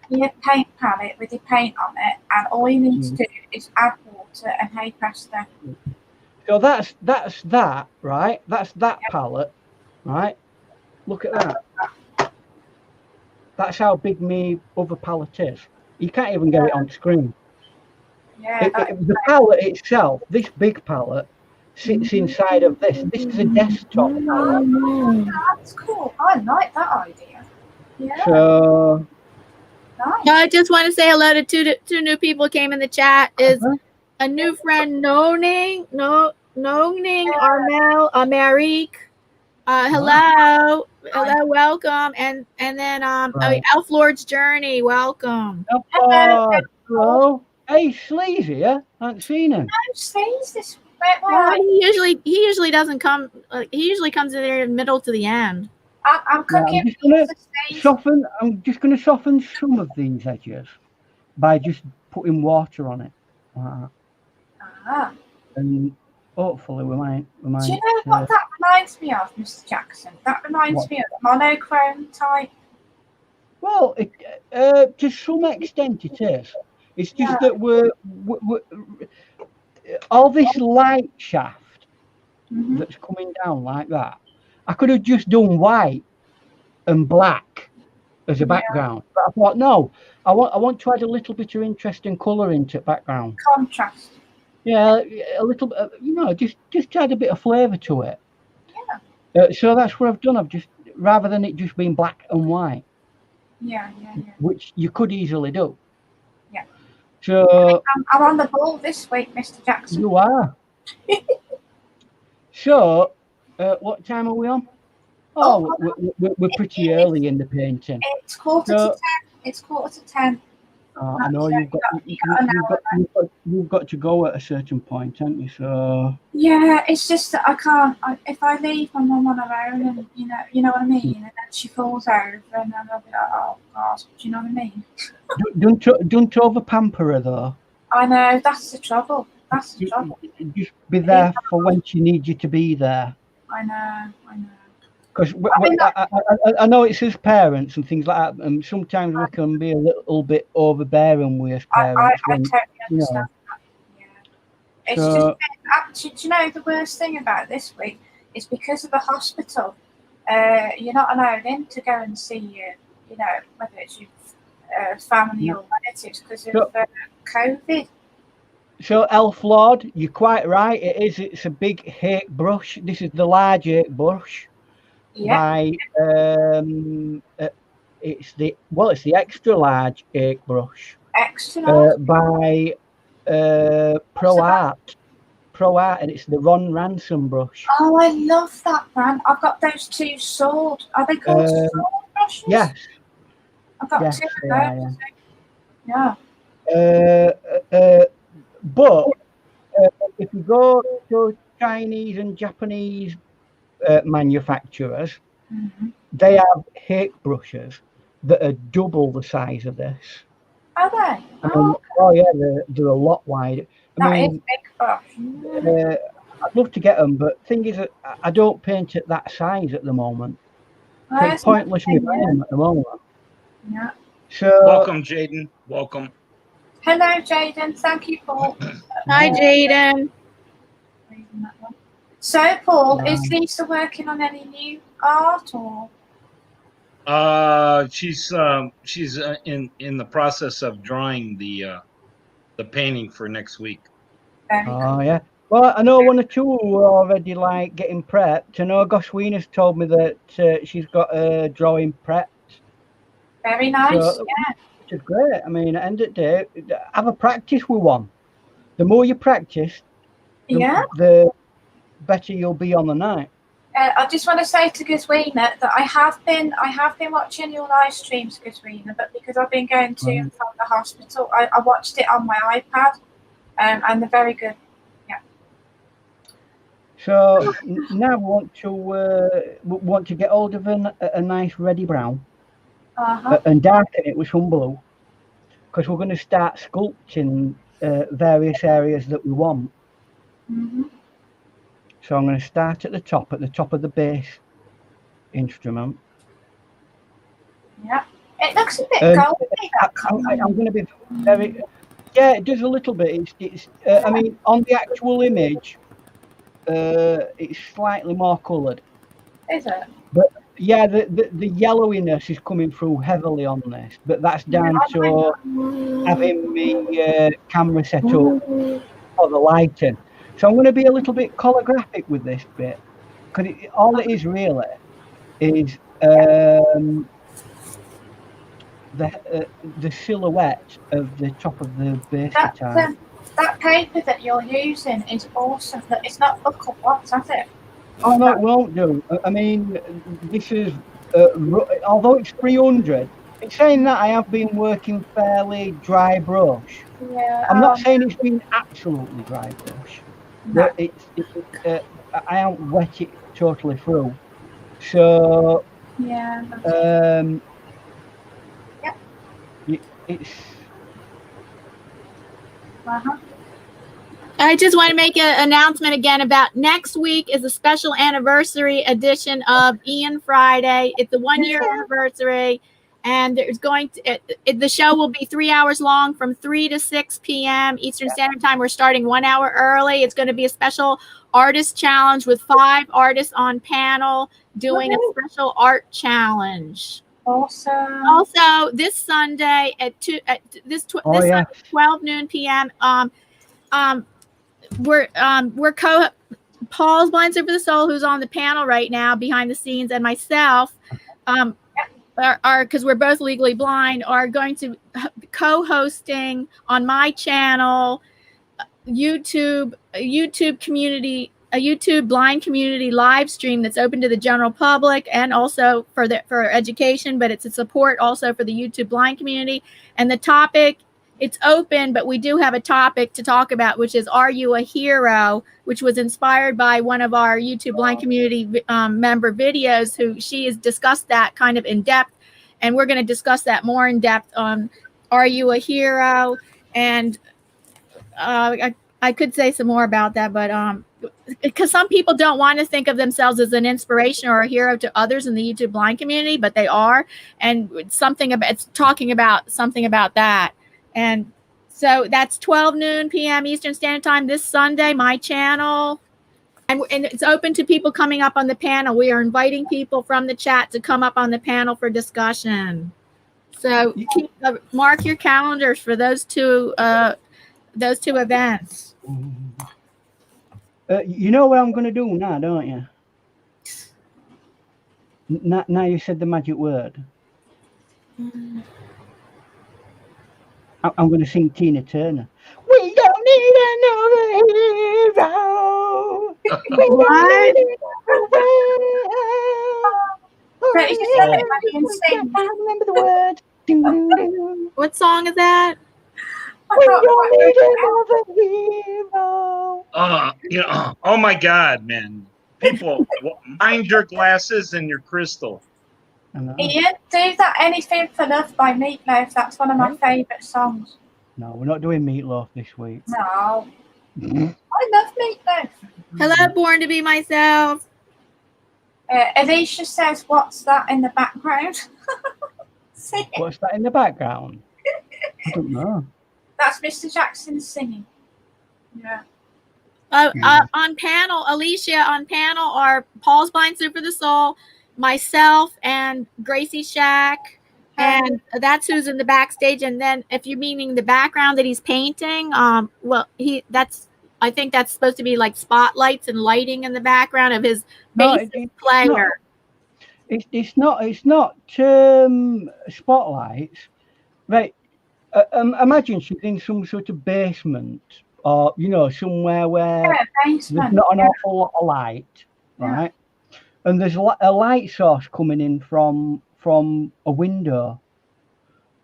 your paint palette with your paint on it, and all you need to do is add water and hey presto. So that's that, right? That's that palette, right? Look at that. That's how big my other palette is. You can't even get it on screen. Yeah, the palette itself, this big palette, sits inside of this. This is a desktop palette. That's cool. I like that idea. Yeah. So. Nice. I just want to say hello to two new people who came in the chat. Is a new friend Noning Armel Amerique. Hello, welcome, and then Elf Lord's Journey, welcome. Hello. Hey, Sleaze here. I haven't seen him. No, Sleaze this. He usually doesn't come. He usually comes in there in the middle to the end. I'm cooking. I'm just going to soften some of these edges by just putting water on it, and hopefully we might. Do you know what that reminds me of, Mr. Jackson? That reminds me of the monochrome type. Well, to some extent it is. It's just that we're all this light shaft that's coming down like that. I could have just done white and black as a background. But I thought, no, I want to add a little bit of interesting colour into the background. Contrast. Yeah, a little bit, you know, just add a bit of flavour to it. Yeah. So that's what I've done. I've just, rather than it just being black and white. Yeah. Which you could easily do. Yeah. So I'm on the ball this week, Mr. Jackson. you are. So, what time are we on? Oh, we're pretty early in the painting. It's quarter to 10. It's quarter to 10. I know you've got to go at a certain point, haven't you? So yeah, it's just that I can't. If I leave my mum on her own, and you know what I mean, and then she falls over, and then I'll be like, oh God, do you know what I mean? don't over pamper her though. I know, that's the trouble. That's the trouble. Just be there for when she needs you to be there. I know. Because I know it's as parents and things like that, and sometimes we can be a little bit overbearing with as parents. I totally understand that. Yeah. It's So, just, do you know the worst thing about this week is because of the hospital, you're not allowed in to go and see you know, whether it's your family or relatives because of COVID. So, Elf Lord, you're quite right. It's a big hake brush. This is the large hake brush. Yeah. It's the extra large hake brush. Extra large. By Pro Art, and it's the Ron Ransom brush. Oh, I love that brand. I've got those two sword. Are they called sword brushes? Yes. I've got two of those. Yeah. But if you go to Chinese and Japanese manufacturers, they have hake brushes that are double the size of this. Are they? Oh yeah, they're a lot wider. That is big brush. I'd love to get them, but thing is, I don't paint at that size at the moment. So it's pointless me buying them at the moment. Yeah. So welcome, Jaden. Welcome. Hello, Jaden. Thank you, Paul. Hi, Jaden. So, Paul, is Lisa working on any new art or? She's in the process of drawing the painting for next week. Very cool. yeah. Well, I know one or two who are already like getting prepped. I know Goswina's told me that she's got a drawing prepped. Very nice. So, which is great. I mean, at the end of the day, have a practice with one. The more you practice, the better you'll be on the night. I just want to say to Goswina that I have been watching your live streams, Goswina, but because I've been going to and from the hospital, I watched it on my iPad, and they're very good. Yeah. So now we want to get hold of a nice reddy brown and darken it with some blue, because we're going to start sculpting various areas that we want. So I'm going to start at the top of the base instrument. Yeah, it looks a bit goldy. I'm going to be very. Yeah, it does a little bit. It's I mean, on the actual image, it's slightly more coloured. Is it? But yeah, the yellowiness is coming through heavily on this, but that's down to having the camera set up for the lighting. So I'm going to be a little bit colorographic with this bit, because all it is really is the silhouette of the top of the bass guitar. That paper that you're using is awesome. It's not buckle blocks, has it? Oh no, it won't do. I mean, this is although it's 300. It's saying that I have been working fairly dry brush. Yeah. I'm not saying it's been absolutely dry brush. But I haven't wet it totally through. So it's I just want to make an announcement again about next week is a special anniversary edition of Ian Friday. It's a 1-year anniversary, and there's going to the show will be 3 hours long from 3 to 6 p.m. Eastern Standard Time. We're starting 1 hour early. It's going to be a special artist challenge with 5 artists on panel doing a special art challenge. Awesome. Also, this Sunday at 12 noon p.m. We're Paul's Blind Super the Soul, who's on the panel right now behind the scenes, and myself, are because we're both legally blind, are going to co-hosting on my channel, a YouTube blind community live stream that's open to the general public and also for education, but it's a support also for the YouTube blind community. And the topic, it's open, but we do have a topic to talk about, which is, are you a hero? Which was inspired by one of our YouTube blind community member videos, who she has discussed that kind of in depth. And we're going to discuss that more in depth on, are you a hero? And I could say some more about that, but because some people don't want to think of themselves as an inspiration or a hero to others in the YouTube blind community, but they are. And it's talking about something about that. And so that's 12 noon p.m. Eastern Standard Time this Sunday, my channel. And it's open to people coming up on the panel. We are inviting people from the chat to come up on the panel for discussion. So mark your calendars for those two events. You know what I'm going to do now, don't you? Now you said the magic word. I'm going to sing Tina Turner. We don't need another hero. We don't need another hero. I remember the words. What song is that? We don't need another hero. Oh my God, man! People, mind your glasses and your crystal. Ian, do that Anything for Love by Meatloaf. That's one of my favourite songs. No, we're not doing Meatloaf this week. No. I love Meatloaf. Hello, Born to Be Myself. Alicia says, what's that in the background? What's that in the background? I don't know. That's Mr. Jackson singing. Yeah. On panel, Alicia, on panel are Paul's Blind Super the Soul, myself, and Gracie Shack. And that's who's in the backstage. And then if you're meaning the background that he's painting, I think that's supposed to be like spotlights and lighting in the background of his bass player. It's not spotlights. Right. Imagine she's in some sort of basement, or somewhere where there's not an awful lot of light, right? And there's a light source coming in from a window,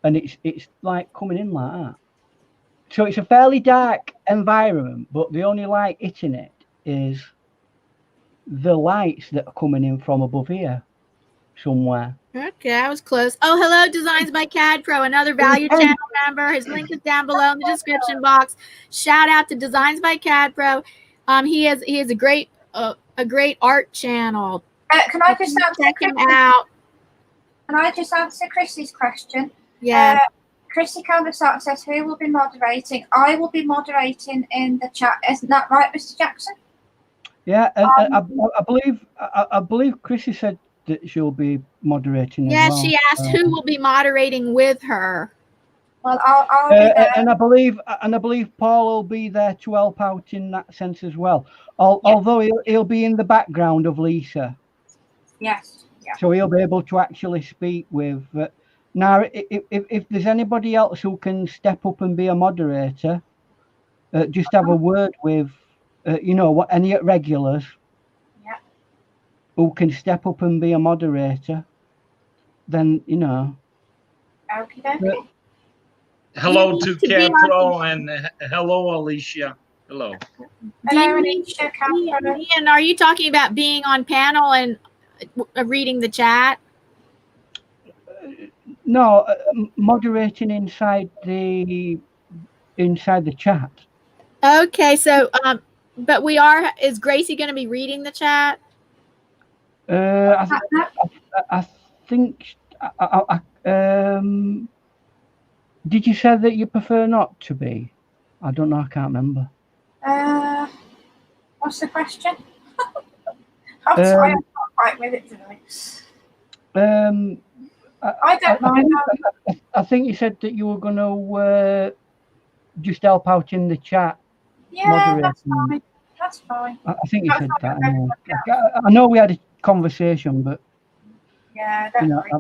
and it's like coming in like that. So it's a fairly dark environment, but the only light hitting it is the lights that are coming in from above here somewhere. Okay, I was close. Oh, hello, Designs by CADPRO, another valued channel member. His link is down below in the description box. Shout out to Designs by CADPRO. He has a great art channel. Can I just check him out? Can I just answer Chrissy's question? Yeah. Chrissy Canvasart says, who will be moderating? I will be moderating in the chat. Isn't that right, Mr. Jackson? Yeah, and I believe Chrissy said that she'll be moderating. Yeah, as well. She asked who will be moderating with her. Well, I'll be there. And I believe Paul will be there to help out in that sense as well. Although he'll be in the background of Lisa. Yes. Yeah. So he'll be able to actually speak with. Now, if there's anybody else who can step up and be a moderator, just have a word with, any regulars. Yeah. Who can step up and be a moderator, then Okay. Hello to CADPRO and hello, Alicia. Hello. Hello, Alicia. Ian, are you talking about being on panel and reading the chat? No, moderating inside the chat. Okay, so but is Gracie going to be reading the chat? I think. Did you say that you prefer not to be? I don't know. I can't remember. What's the question? I'm sorry, I'm not quite with it today. I don't mind. I think you said that you were going to just help out in the chat. Yeah, that's fine. That's fine. I think you said that. Anyway. I know we had a conversation, but yeah, don't worry.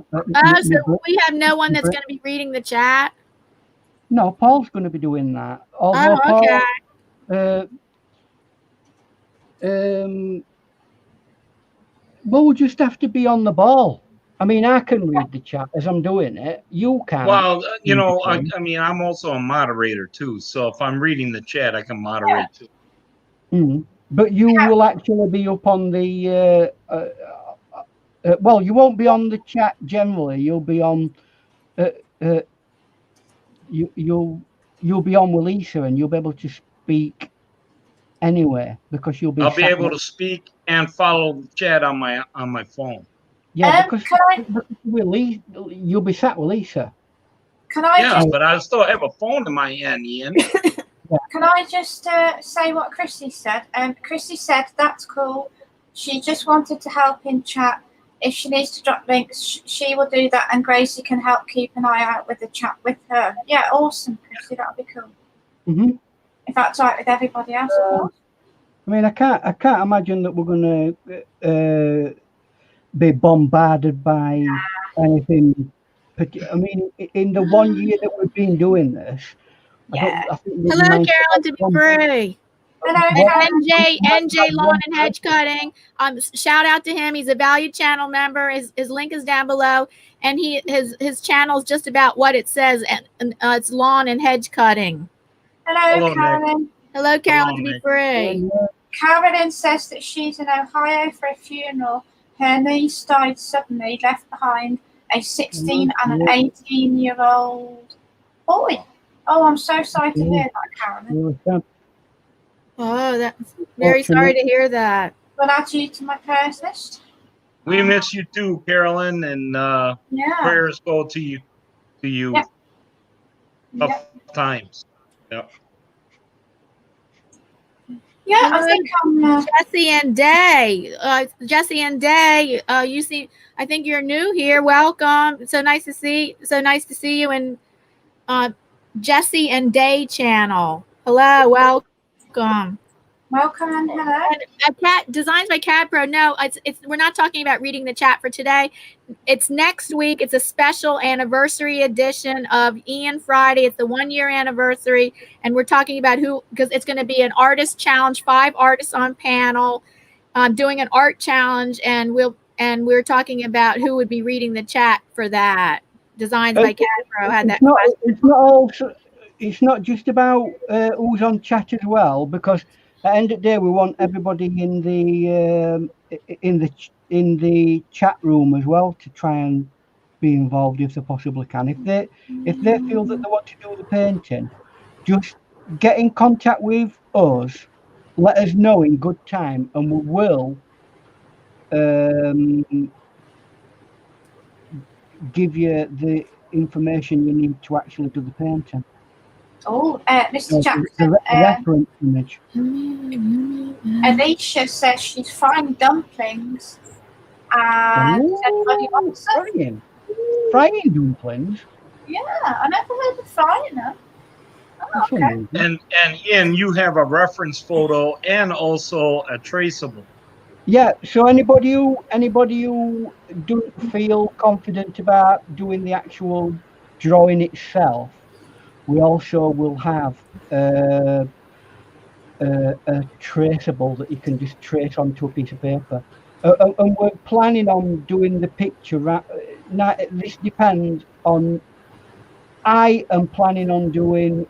So we have no one that's going to be reading the chat. No, Paul's going to be doing that. Although okay. We'll just have to be on the ball. I mean, I can read the chat as I'm doing it. You can. Well, you know, I mean, I'm also a moderator too. So if I'm reading the chat, I can moderate too. But you will actually be up on the. Well, you won't be on the chat generally. You'll be on. You'll be on with Lisa, and you'll be able to speak anyway because you'll be. I'll be able to speak and follow the chat on my phone. Yeah, because you'll be sat with Lisa. Can I but I still have a phone in my hand, Ian. Can I just say what Chrissy said? Chrissy said that's cool. She just wanted to help in chat. If she needs to drop links, she will do that, and Gracie can help keep an eye out with the chat with her. Yeah, awesome, Chrissy. That'll be cool. If that's right with everybody else, of course. I mean, I can't imagine that we're going to be bombarded by anything. I mean, in the 1 year that we've been doing this. I think hello, Carolyn, to be free. Hello, NJ Lawn and Hedge Cutting. Shout out to him. He's a valued channel member. His link is down below, and his channel is just about what it says, and it's lawn and hedge cutting. Hello, Carolyn. Nick. Hello, Carolyn, to be free. Carolyn says that she's in Ohio for a funeral. Her niece died suddenly, left behind a 16 and an 18-year-old boy. Oh, I'm so sorry to hear that, Carolyn. Oh, that's very sorry to hear that. We'll add you to my prayers list. We miss you too, Carolyn, and prayers go to you. Tough times. Yep. Yeah, I think Jesse and Day. Jesse and Day, you see, I think you're new here. Welcome. So nice to see you in Jesse and Day channel. Hello, welcome. Welcome and hello. Designs by CADPRO. No, we're not talking about reading the chat for today. It's next week. It's a special anniversary edition of Ian Friday. It's the 1 year anniversary, and we're talking about because it's going to be an artist challenge, 5 artists on panel, doing an art challenge, and we're talking about who would be reading the chat for that. Designs by CADPRO had that. It's not just about who's on chat as well, because at the end of the day, we want everybody in the chat room as well to try and be involved if they possibly can. If they feel that they want to do the painting, just get in contact with us. Let us know in good time, and we will give you the information you need to actually do the painting. Oh, Mr. Jackson. The reference image. Alicia says she's frying dumplings. And everybody wants them. Frying dumplings? Yeah, I never heard of frying them. Oh, okay. And Ian, you have a reference photo and also a traceable. Yeah, so anybody who don't feel confident about doing the actual drawing itself, we also will have a traceable that you can just trace onto a piece of paper. And we're planning on doing the picture. Now, this depends on. I am planning on doing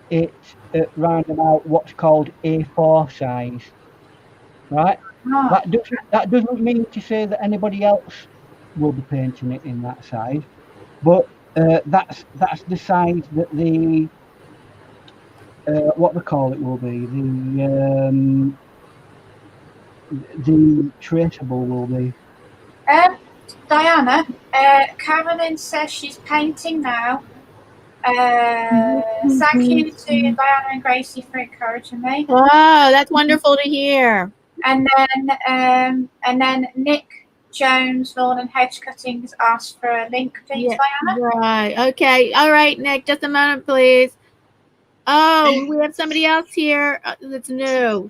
it at round about what's called A4 size, right? Oh. That doesn't mean to say that anybody else will be painting it in that size, but that's the size that the what they call it will be, the traceable will be. Diana, Carolyn says she's painting now. Thank you to Diana and Gracie for encouraging me. Wow, that's wonderful to hear. And then Nick Jones Lawn and Hedge Cuttings asked for a link, please, Yeah, Diana. right. Okay. All right, Nick. Just a moment, please. Oh, we have somebody else here that's new.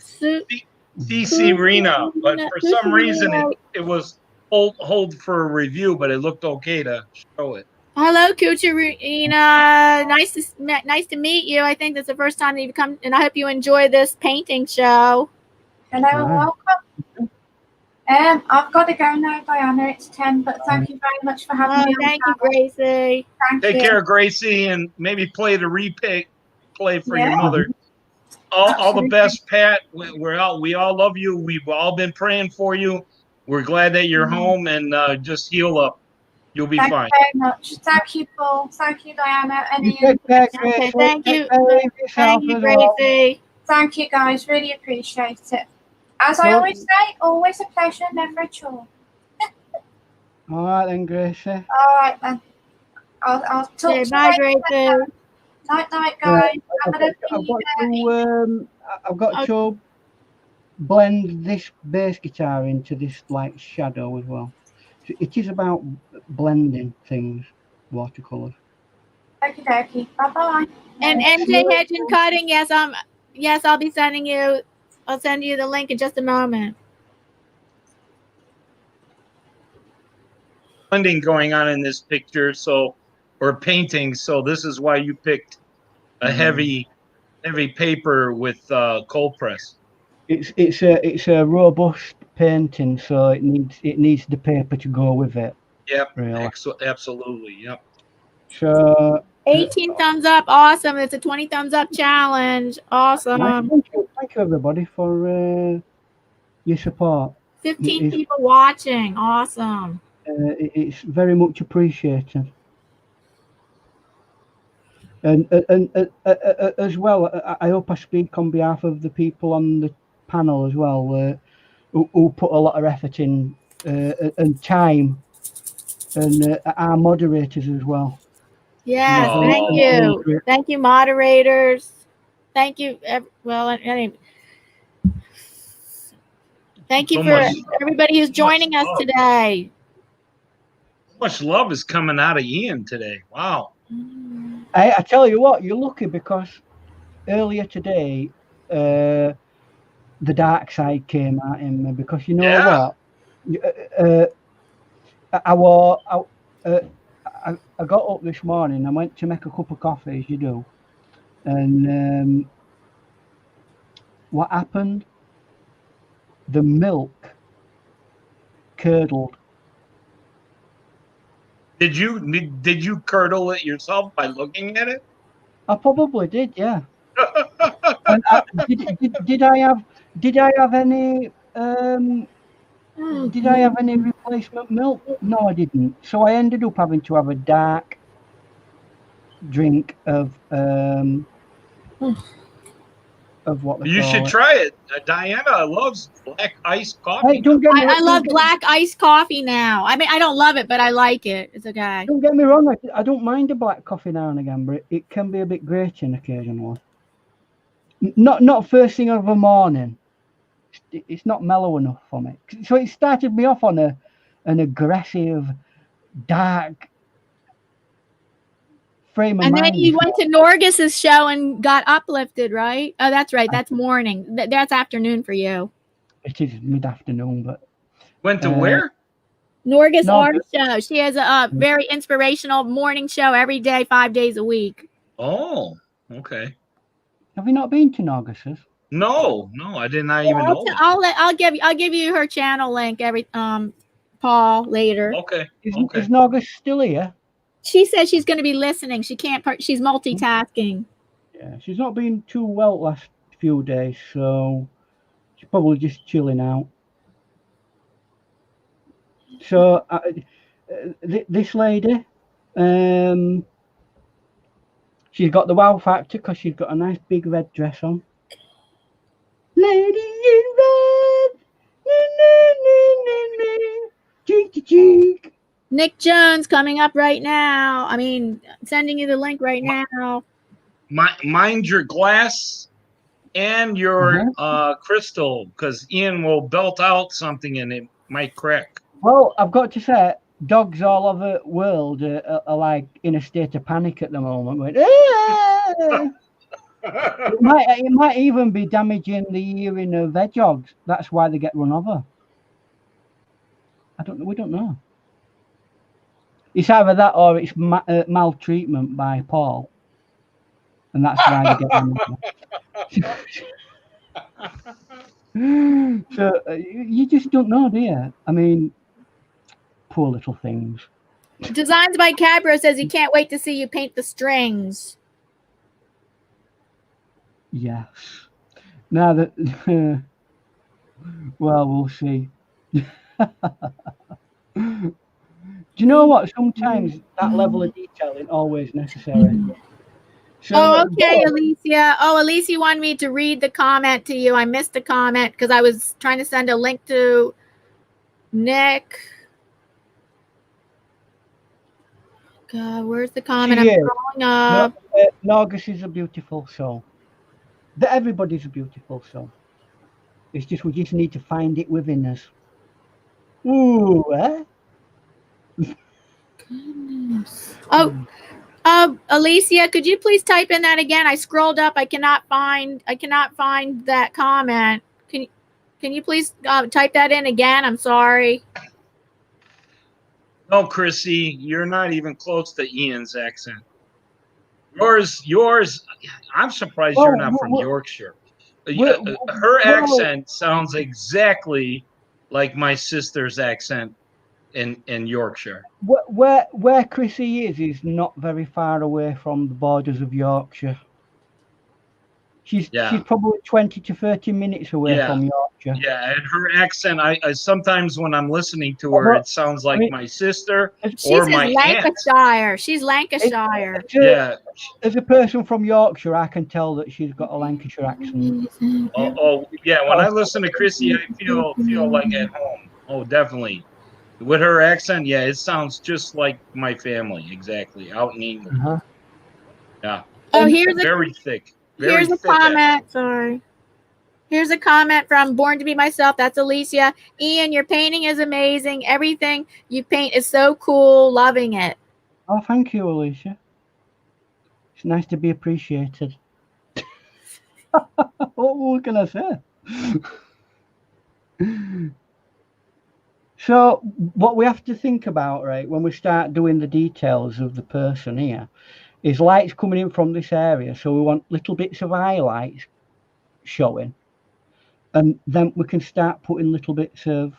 DC Rena, but for some reason it was hold for a review, but it looked okay to show it. Hello, Kucharina. Nice to meet you. I think that's the first time that you've come, and I hope you enjoy this painting show. Hello and welcome. I've got to go now, Diana. It's 10, but thank you very much for having me. Thank you, Gracie. Take care, Gracie, and maybe play the replay for your mother. All the best, Pat. We all love you. We've all been praying for you. We're glad that you're home, and just heal up. You'll be fine. Thank you very much. Thank you, Paul. Thank you, Diana. And Ian. Okay, thank you. Thank you, Gracie. Thank you, guys. Really appreciate it. As I always say, always a pleasure, never a chore. All right then, Gracie. All right then. I'll talk to you bye, later. Gracie. Night, guys. I've got to blend this bass guitar into this like shadow as well. So it is about blending things, watercolors. Okie dokie. Bye bye. And NJ Hedge and Cutting, yes, I'll be sending you. I'll send you the link in just a moment. Blending going on in this picture, or painting. So this is why you picked a heavy paper with cold press. It's a robust painting, so it needs the paper to go with it. Yep, really. Absolutely. Yep. So 18 thumbs up, awesome! It's a 20 thumbs up challenge, awesome. Thank you everybody for your support. 15 people watching, awesome. It's very much appreciated. And as well, I hope I speak on behalf of the people on the panel as well, who put a lot of effort in and time, and our moderators as well. Yes, thank you, moderators. Thank you. Thank you for everybody who's joining us today. So much love is coming out of Ian today. Wow. I tell you what, you're lucky, because earlier today, the dark side came at him, because you know what? I got up this morning. I went to make a cup of coffee, as you do, and what happened? The milk curdled. Did you curdle it yourself by looking at it? I probably did, yeah. And did I have any replacement milk? No, I didn't. So I ended up having to have a dark drink of what you should try it. Diana loves black iced coffee. Hey, I love black iced coffee now. I mean, I don't love it, but I like it. It's okay. Don't get me wrong. I don't mind a black coffee now and again, but it can be a bit grating occasionally. Not first thing of the morning. It's not mellow enough for me. So it started me off on an aggressive, dark frame of mind. And then you went to Norgus's show and got uplifted, right? Oh, that's right. That's morning. That's afternoon for you. It is mid-afternoon, but went to where? Norgus R show. She has a very inspirational morning show every day, 5 days a week. Oh, okay. Have you not been to Norgus's? No, I did not even know. I'll give you her channel link Paul, later. Okay. Is Norgus still here? She says she's going to be listening. She can't. She's multitasking. Yeah, she's not been too well last few days, so she's probably just chilling out. So this lady, she's got the wow factor because she's got a nice big red dress on. Lady in red, cheek to cheek. Nick Jones coming up right now. I mean, sending you the link right now. Mind your glass and your crystal, because Ian will belt out something and it might crack. Well, I've got to say, dogs all over the world are like in a state of panic at the moment. Going, it might even be damaging the hearing of hedgehogs. That's why they get run over. I don't know. We don't know. It's either that or it's maltreatment by Paul, and that's why they get run over. So you just don't know, do you? I mean, poor little things. Designs by CADPRO says he can't wait to see you paint the strings. Yes. Now that, well, we'll see. Do you know what? Sometimes that level of detail isn't always necessary. So, okay, Alicia. Alicia wanted me to read the comment to you. I missed the comment because I was trying to send a link to Nick. God, where's the comment? I'm scrolling up. Norgus is a beautiful soul. Everybody's a beautiful soul. It's just we just need to find it within us. Ooh, eh? Goodness. Alicia, could you please type in that again? I scrolled up. I cannot find that comment. Can you please type that in again? I'm sorry. No, Chrissy, you're not even close to Ian's accent. Yours. I'm surprised you're not from Yorkshire. Her accent sounds exactly like my sister's accent in Yorkshire. Where Chrissy is not very far away from the borders of Yorkshire. She's probably 20 to 30 minutes away from Yorkshire. Yeah, and her accent, I sometimes when I'm listening to her, it sounds like my sister or my Lancashire. aunt. She's Lancashire. As a person from Yorkshire, I can tell that she's got a Lancashire accent. Oh yeah. When I listen to Chrissy, I feel like at home. Oh, definitely. With her accent, yeah, it sounds just like my family, exactly, out in England. Yeah. Oh, very thick. Here's a comment. Sorry. Here's a comment from Born to Be Myself. That's Alicia. Ian, your painting is amazing. Everything you paint is so cool. Loving it. Oh, thank you, Alicia. It's nice to be appreciated. What can I say? So what we have to think about, right, when we start doing the details of the person here, is light's coming in from this area. So we want little bits of highlights showing. And then we can start putting little bits of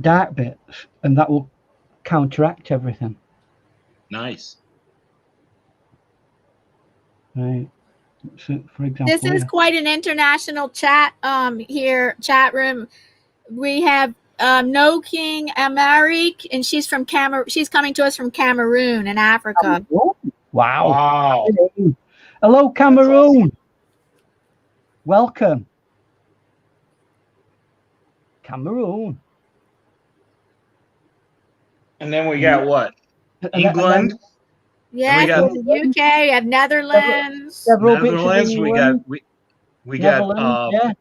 dark bits, and that will counteract everything. Nice. Right. So, for example, this is quite an international chat chat room. We have No King Amarik, and she's from Cameroon. She's coming to us from Cameroon in Africa. Wow. Hello, Cameroon. Awesome. Welcome. Cameroon. And then we got what? England. Yes, the UK, we have Netherlands. Netherlands, we got yeah.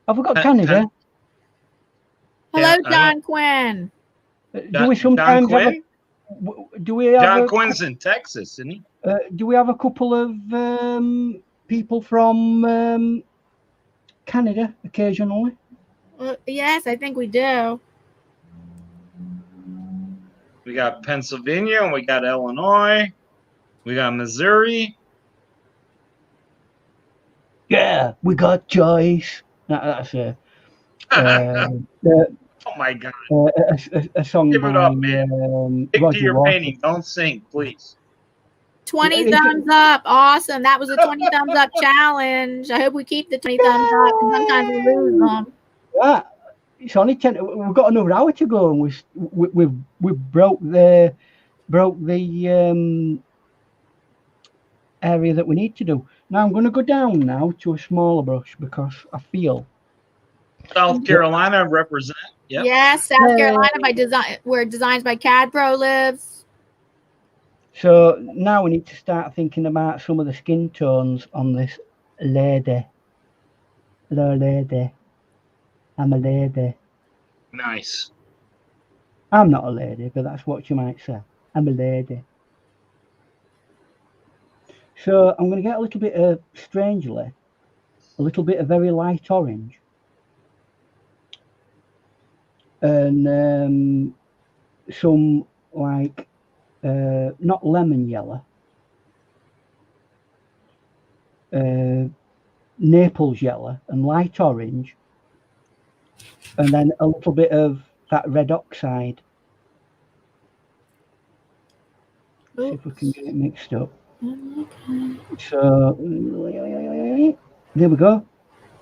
Have we got Canada? Hello, John Quinn. Do we sometimes John Quinn? John Quinn's in Texas, isn't he? Do we have a couple of people from Canada occasionally? Yes, I think we do. We got Pennsylvania, and we got Illinois. We got Missouri. Yeah, we got Joyce. That's a oh my God! A song. Give it up, man. Stick to your painting. Don't sing, please. 20 thumbs up. Awesome. That was a 20 thumbs up challenge. I hope we keep the 20 thumbs up, and sometimes we lose them. Yeah, it's only 10. We've got another hour to go, and we broke the area that we need to do. Now I'm going to go down now to a smaller brush because I feel South Carolina represent. Yep. Yes, South Carolina by design, where Designs by CADPRO lives. So now we need to start thinking about some of the skin tones on this lady. Hello, lady. I'm a lady. Nice. I'm not a lady, but that's what you might say. I'm a lady. So I'm going to get a little bit of, strangely, a little bit of very light orange. And some like, not lemon yellow, Naples yellow and light orange. And then a little bit of that red oxide. See if we can get it mixed up. Okay. So there we go.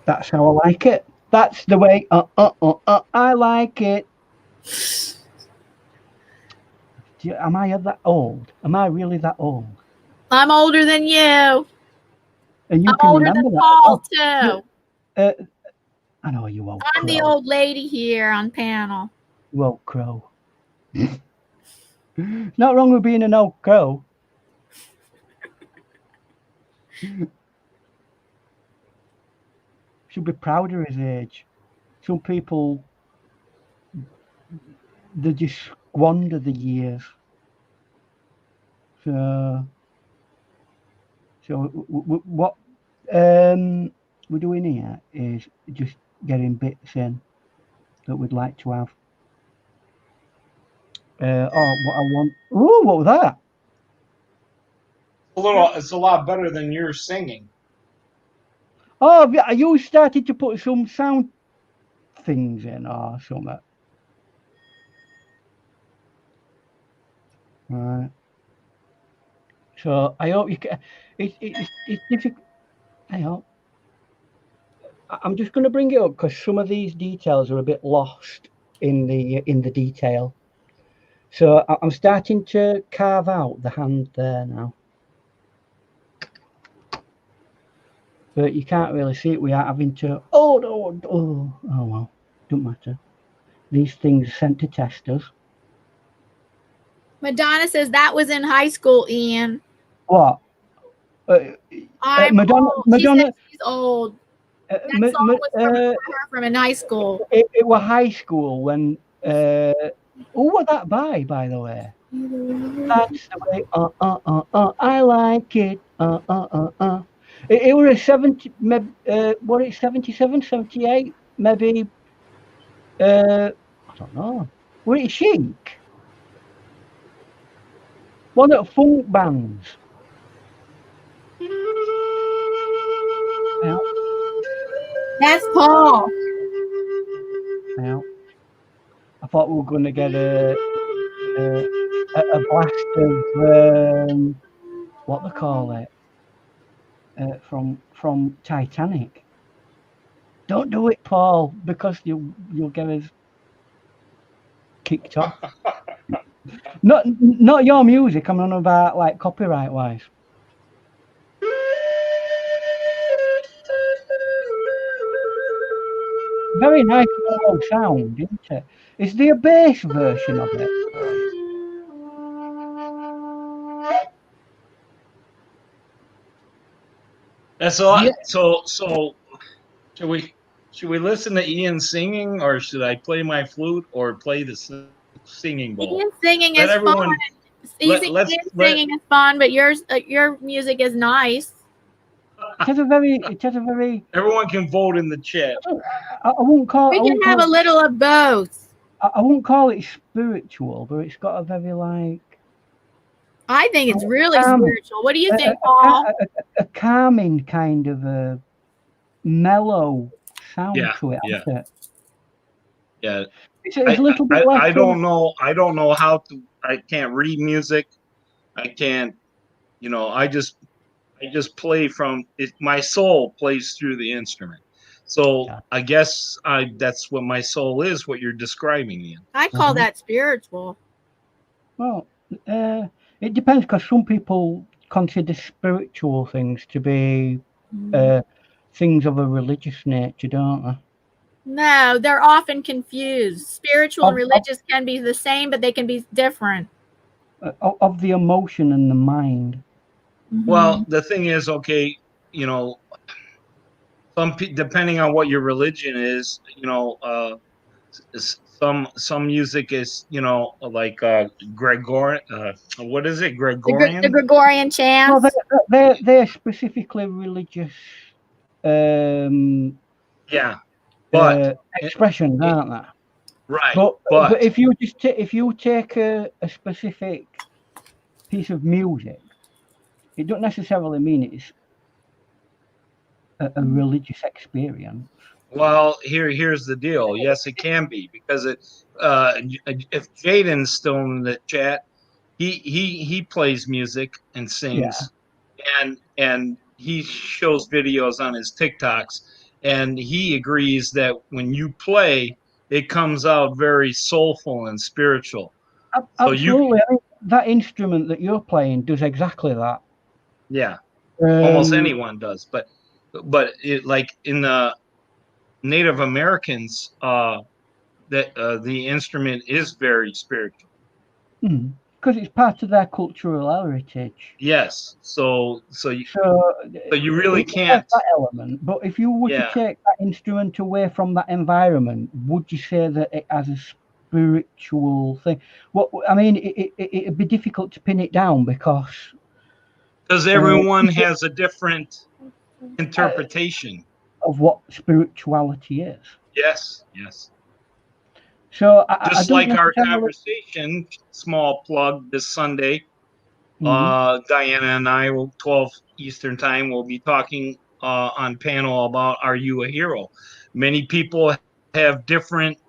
That's how I like it. That's the way I like it. Am I that old? Am I really that old? I'm older than you. And you I'm can older remember than that. Paul too. I know you old I'm crow. the old lady here on panel. You old crow. Not wrong with being an old crow. Should be proud of his age. Some people, they just squander the years. So what we're doing here is just getting bits in that we'd like to have. What I want. Oh, what was that? It's a lot better than your singing. Oh, you started to put some sound things in or something. Right. So I hope you can. It's difficult. I hope. I'm just going to bring it up because some of these details are a bit lost in the detail. So I'm starting to carve out the hand there now. But you can't really see it without having to. Oh well, don't matter. These things are sent to testers. Madonna says that was in high school, Ian. What? Madonna. She said she's old. That song was from her from in high school. It was high school when. Who was that by the way? That's the way. I like it. It was a 70. What is 77, 78? Maybe. I don't know. Was it Chic? One of the funk bands. Yeah. That's Paul. Yeah. I thought we were going to get a blast of what they call it from Titanic. Don't do it, Paul, because you'll get us kicked off. Not your music. I'm on about like copyright wise. Very nice mellow sound, isn't it? Is there a bass version of it? That's a lot. Yeah. So should we listen to Ian singing, or should I play my flute or play the singing bowl? Ian singing is fun. Singing is fun, but your music is nice. It has a very. Everyone can vote in the chat. I won't call. We can have a little of both. I won't call it spiritual, but it's got a very like. I think it's really spiritual. What do you think, Paul? A calming kind of a mellow sound to it. Yeah. It? Yeah. It's a little bit like. I don't know how to. I can't read music. I can't. I just play from it. My soul plays through the instrument. So yeah. I guess that's what my soul is. What you're describing, Ian. I call that spiritual. Well, it depends because some people consider spiritual things to be things of a religious nature, don't they? No, they're often confused. Spiritual and religious can be the same, but they can be different. Of the emotion and the mind. Well, the thing is, okay, depending on what your religion is, you know, some music is, you know, like Gregorian. What is it? The Gregorian? Gregorian chants. Well, they're specifically religious. Yeah, but expressions, aren't they? Right. But if you take a specific piece of music, it don't necessarily mean it's a religious experience. Well, here's the deal. Yes, it can be, because if Jaden's still in the chat, he plays music and sings, and he shows videos on his TikToks, and he agrees that when you play, it comes out very soulful and spiritual. Absolutely. I mean, that instrument that you're playing does exactly that. Yeah, almost anyone does, but it, like in the Native Americans, that the instrument is very spiritual. Because it's part of their cultural heritage. Yes, so you really can't that element. But if you were to take that instrument away from that environment, would you say that it has a spiritual thing? Well, I mean, it'd be difficult to pin it down because everyone has a different interpretation of what spirituality is. Yes. So just like our conversation, small plug, this Sunday, Diana and I will 12 Eastern time. We'll be talking on panel about Are You a Hero? Many people have different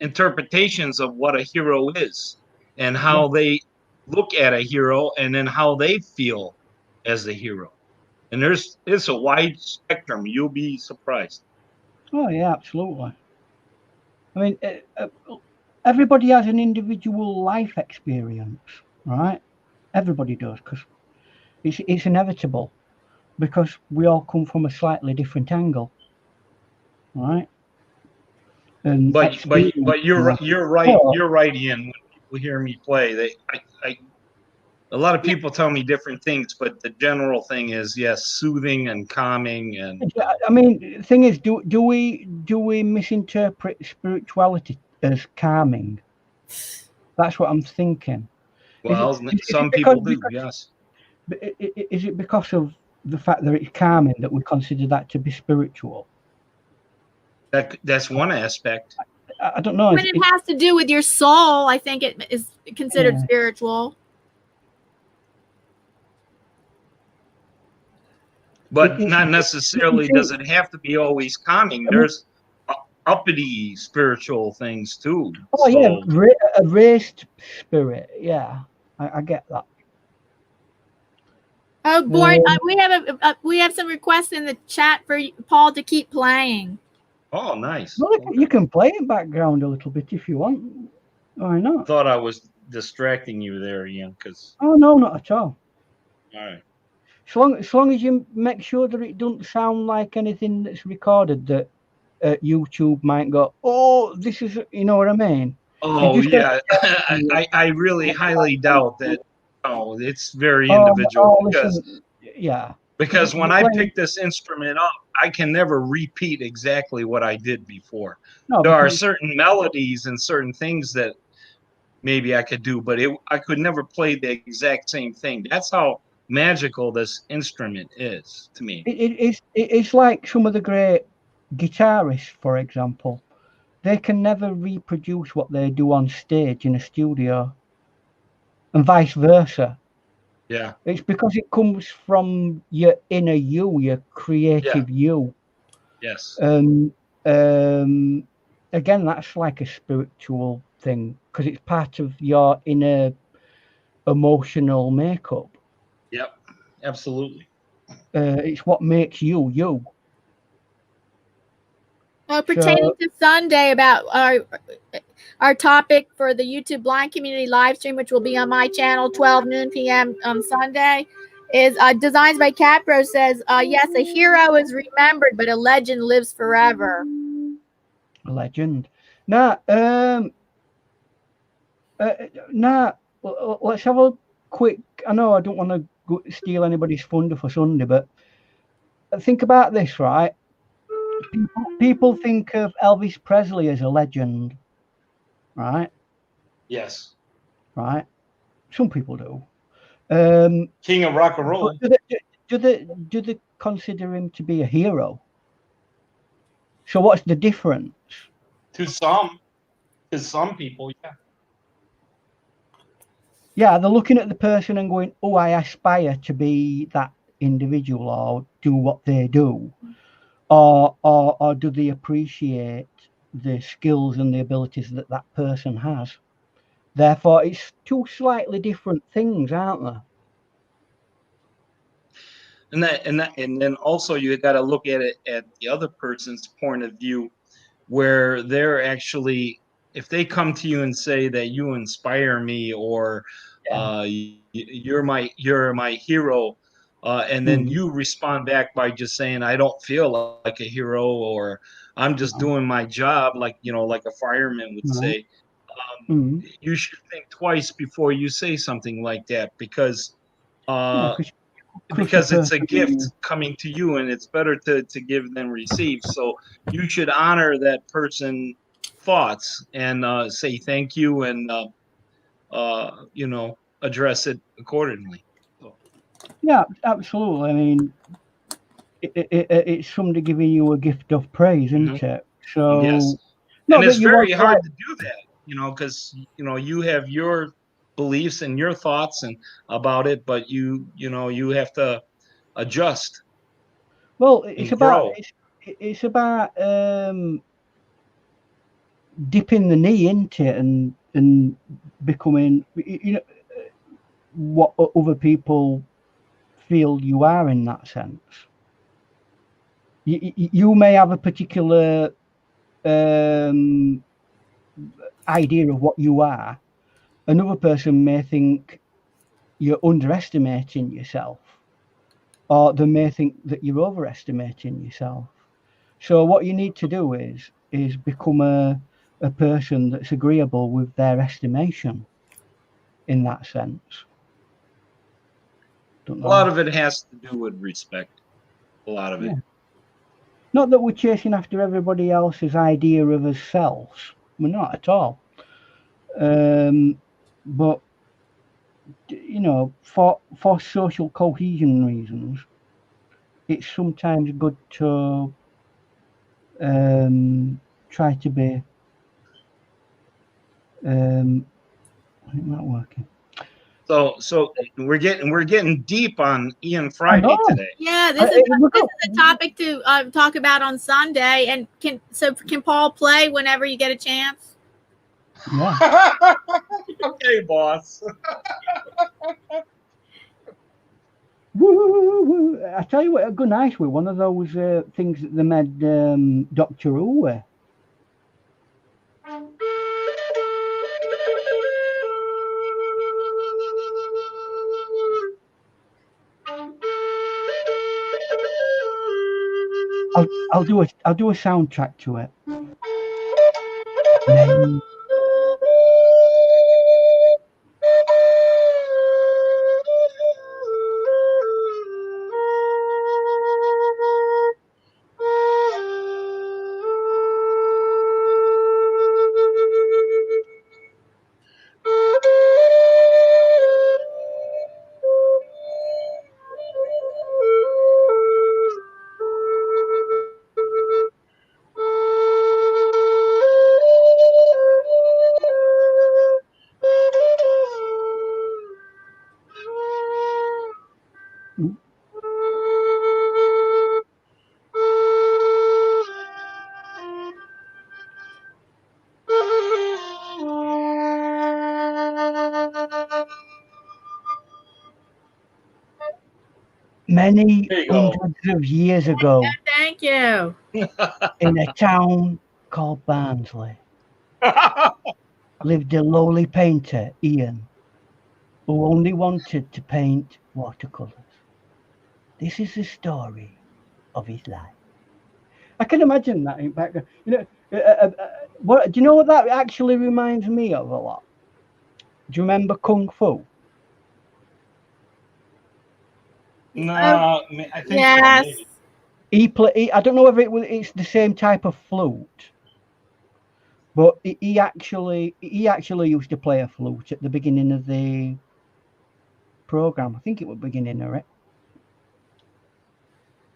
interpretations of what a hero is and how they look at a hero, and then how they feel as a hero. And it's a wide spectrum. You'll be surprised. Oh yeah, absolutely. I mean, everybody has an individual life experience, right? Everybody does, because it's inevitable, because we all come from a slightly different angle, right? And but you're right. You're right, Ian. When people hear me play, a lot of people tell me different things, but the general thing is, yes, soothing and calming. And I mean, the thing is, do we misinterpret spirituality as calming? That's what I'm thinking. Well, some people do, yes. Is it because of the fact that it's calming that we consider that to be spiritual? That's one aspect. I don't know. When it has to do with your soul, I think it is considered spiritual. But not necessarily does it have to be always calming. There's uppity spiritual things too. Oh, yeah, a raised spirit. Yeah, I get that. Oh, boy, we have some requests in the chat for Paul to keep playing. Oh, nice. Well, you can play in background a little bit if you want. Why not? I thought I was distracting you there, Ian. Oh no, not at all. All right. As long as you make sure that it doesn't sound like anything that's recorded that YouTube might go, oh, this is, you know what I mean? Oh yeah, I really highly doubt that. Oh, it's very individual because when I pick this instrument up, I can never repeat exactly what I did before. There are certain melodies and certain things that maybe I could do, but I could never play the exact same thing. That's how magical this instrument is to me. It's like some of the great guitarists, for example. They can never reproduce what they do on stage in a studio, and vice versa. Yeah, it's because it comes from your inner you, your creative you. Yes. Again, that's like a spiritual thing because it's part of your inner emotional makeup. Yep, absolutely. It's what makes you you. Pertaining to Sunday, about our topic for the YouTube blind community live stream, which will be on my channel 12 noon p.m. on Sunday, is Designs by CADPRO says, yes, a hero is remembered, but a legend lives forever. A legend. Now, let's have a quick, I know I don't want to steal anybody's thunder for Sunday, but think about this, right? people think of Elvis Presley as a legend, right? Yes. Right. Some people do. King of rock and roll. Do they consider him to be a hero? So what's the difference? To some people, yeah. Yeah, they're looking at the person and going, "Oh, I aspire to be that individual or do what they do," or do they appreciate the skills and the abilities that that person has? Therefore, it's two slightly different things, aren't they? And then also you got to look at it at the other person's point of view, where they're actually, if they come to you and say that you inspire me, or you're my hero, and then you respond back by just saying, I don't feel like a hero, or I'm just doing my job, like like a fireman would say. You should think twice before you say something like that, because it's a gift coming to you, and it's better to give than receive. So you should honor that person's thoughts and say thank you, and address it accordingly. So. Yeah, absolutely. I mean, it's somebody giving you a gift of praise, isn't it? So yes, and it's very hard to do that, because you have your beliefs and your thoughts and about it, but you have to adjust. Well, it's about dipping the knee into it and becoming, what other people feel you are in that sense. You may have a particular idea of what you are. Another person may think you're underestimating yourself, or they may think that you're overestimating yourself. So what you need to do is become a person that's agreeable with their estimation in that sense. A lot of it has to do with respect. A lot of it. Not that we're chasing after everybody else's idea of ourselves. We're not at all. But for social cohesion reasons, it's sometimes good to try to be. Not working. So we're getting deep on Ian Friday today. Yeah, this is a topic to talk about on Sunday. And can Paul play whenever you get a chance? Yeah. Okay, boss. I tell you what, it'd go nice with one of those things that they made Doctor Who with. I'll do a soundtrack to it. Many hundreds of years ago. Thank you. In a town called Barnsley lived a lowly painter, Ian, who only wanted to paint watercolors. This is the story of his life. I can imagine that in background. What do you know what that actually reminds me of a lot? Do you remember Kung Fu? No, I think so, maybe. I don't know whether it's the same type of flute, but he actually used to play a flute at the beginning of the program. I think it was beginning of it,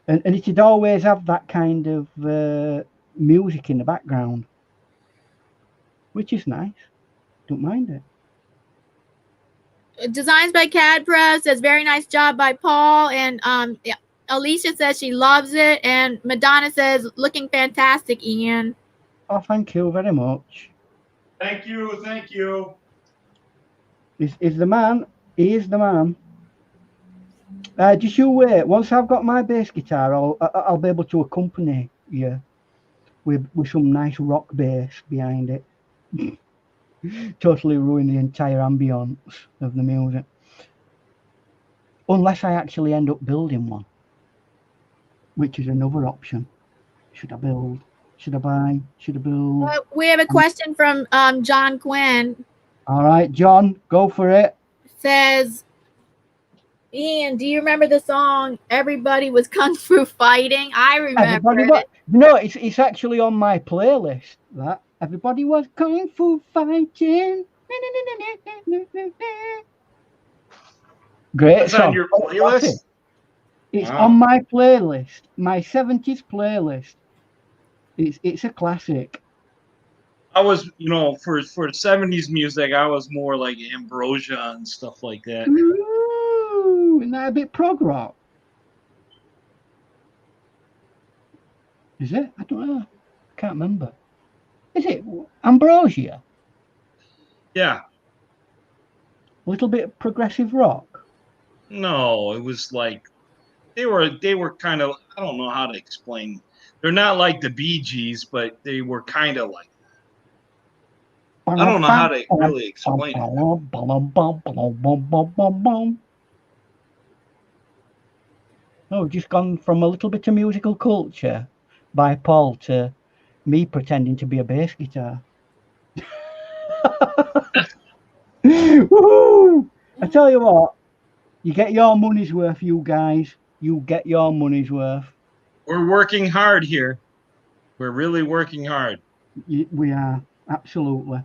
and it'd always have that kind of music in the background, which is nice. Don't mind it. Designs by CADPRO says very nice job by Paul, and Alicia says she loves it, and Madonna says looking fantastic, Ian. Oh, thank you very much. Thank you. He's the man. He is the man. Just you wait. Once I've got my bass guitar, I'll be able to accompany you with some nice rock bass behind it. Totally ruin the entire ambience of the music. Unless I actually end up building one, which is another option. Should I build? Should I buy? Should I build? We have a question from John Quinn. All right, John, go for it. Says, Ian, do you remember the song "Everybody Was Kung Fu Fighting"? I remember it. No, it's actually on my playlist. That everybody was kung fu fighting. Great It's song. on your playlist? It's on my playlist, my 70s playlist. It's a classic. I was, for 70s music, I was more like Ambrosia and stuff like that. Ooh, isn't that a bit prog rock? Is it? I don't know. I can't remember. Is it Ambrosia? Yeah. A little bit of progressive rock? No, it was like they were kind of, I don't know how to explain. They're not like the Bee Gees, but they were kind of like, I don't know how to really explain it. Oh, just gone from a little bit of musical culture by Paul to me pretending to be a bass guitar. Woo! I tell you what, you get your money's worth, you guys. You get your money's worth. We're working hard here. We're really working hard. We are, absolutely.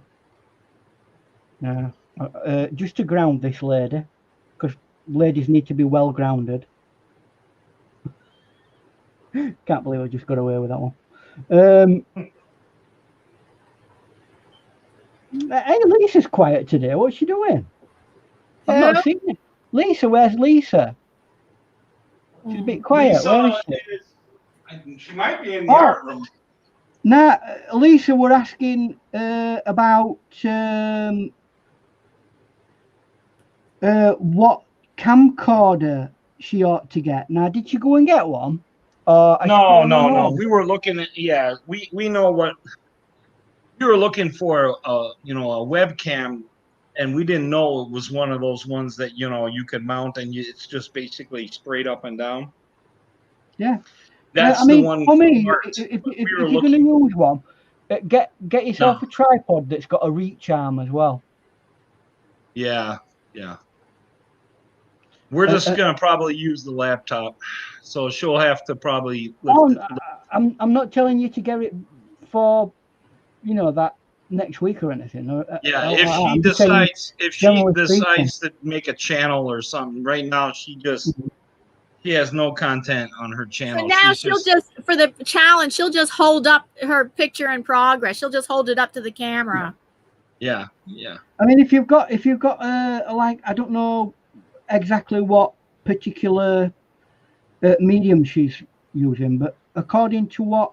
Just to ground this lady, because ladies need to be well grounded. Can't believe I just got away with that one. Hey, Lisa's quiet today. What's she doing? I've not seen her. Lisa, where's Lisa? She's a bit quiet. Lisa, where is she? She might be in the art room. Nah, Lisa, we're asking about what camcorder she ought to get. Now, did she go and get one? No. We were looking at, we know what we were looking for. A webcam, and we didn't know it was one of those ones that you could mount, and it's just basically straight up and down. Yeah, that's the one. For me, if you're going to use one, get yourself a tripod that's got a reach arm as well. Yeah. We're just gonna probably use the laptop, so she'll have to probably. I'm not telling you to get it for, that next week or anything. If she decides to make a channel or something. Right now, she has no content on her channel. So now she'll just for the challenge, she'll just hold up her picture in progress. She'll just hold it up to the camera. Yeah. I mean, if you've got I don't know exactly what particular medium she's using, but according to what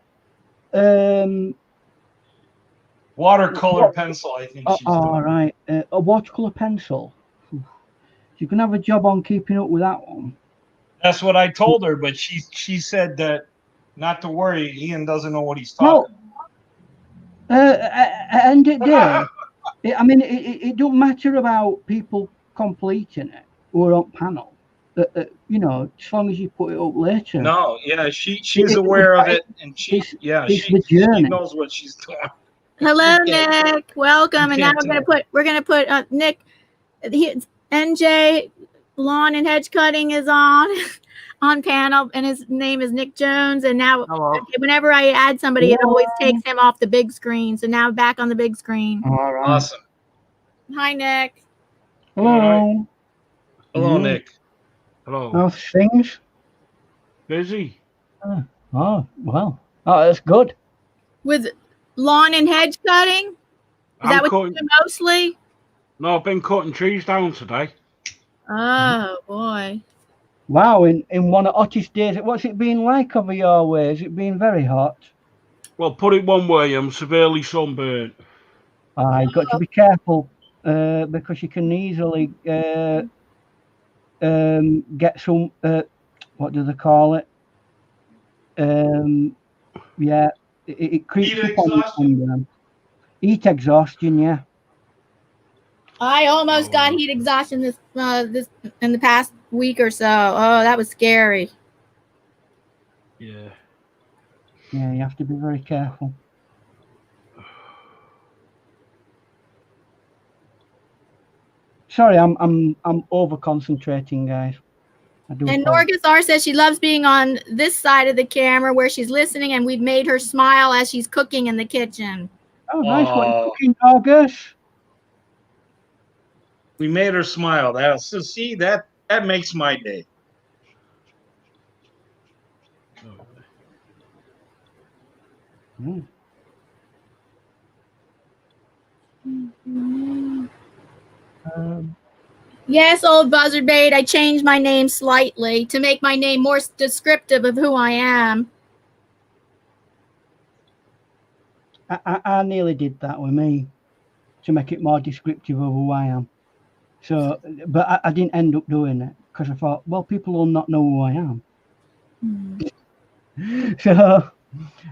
watercolor pencil, I think she's doing. Right, a watercolor pencil. You can have a job on keeping up with that one. That's what I told her, but she said that not to worry, Ian doesn't know what he's talking about. And it did. It don't matter about people completing it or on panel. As long as you put it up later. No, she's aware of it, and she knows what she's doing. Hello, Nick. Welcome. And now we're gonna put Nick. NJ Lawn and Hedge Cutting is on panel, and his name is Nick Jones. And now, whenever I add somebody, it always takes him off the big screen. So now back on the big screen. All right. Awesome. Hi, Nick. Hello. Hello, Nick. Hello. How's things? Busy. Oh, well. Oh, that's good. With lawn and hedge cutting? Is that what you do mostly? No, I've been cutting trees down today. Oh, boy. Wow, in one of the hottest days, what's it been like over your way? Has it been very hot? Well, put it one way, I'm severely sunburnt. You've got to be careful because you can easily get some, what do they call it? Yeah, it creeps up on you. Heat exhaustion, yeah. I almost got heat exhaustion this in the past week or so. Oh, that was scary. Yeah. Yeah, you have to be very careful. Sorry, I'm over concentrating, guys. And Norgus R says she loves being on this side of the camera where she's listening, and we've made her smile as she's cooking in the kitchen. Oh, nice. What are you cooking, Norgus? We made her smile. So see, that makes my day. Yes, old buzzard bait. I changed my name slightly to make my name more descriptive of who I am. I nearly did that with me to make it more descriptive of who I am. So, but I didn't end up doing it because I thought, well, people will not know who I am. So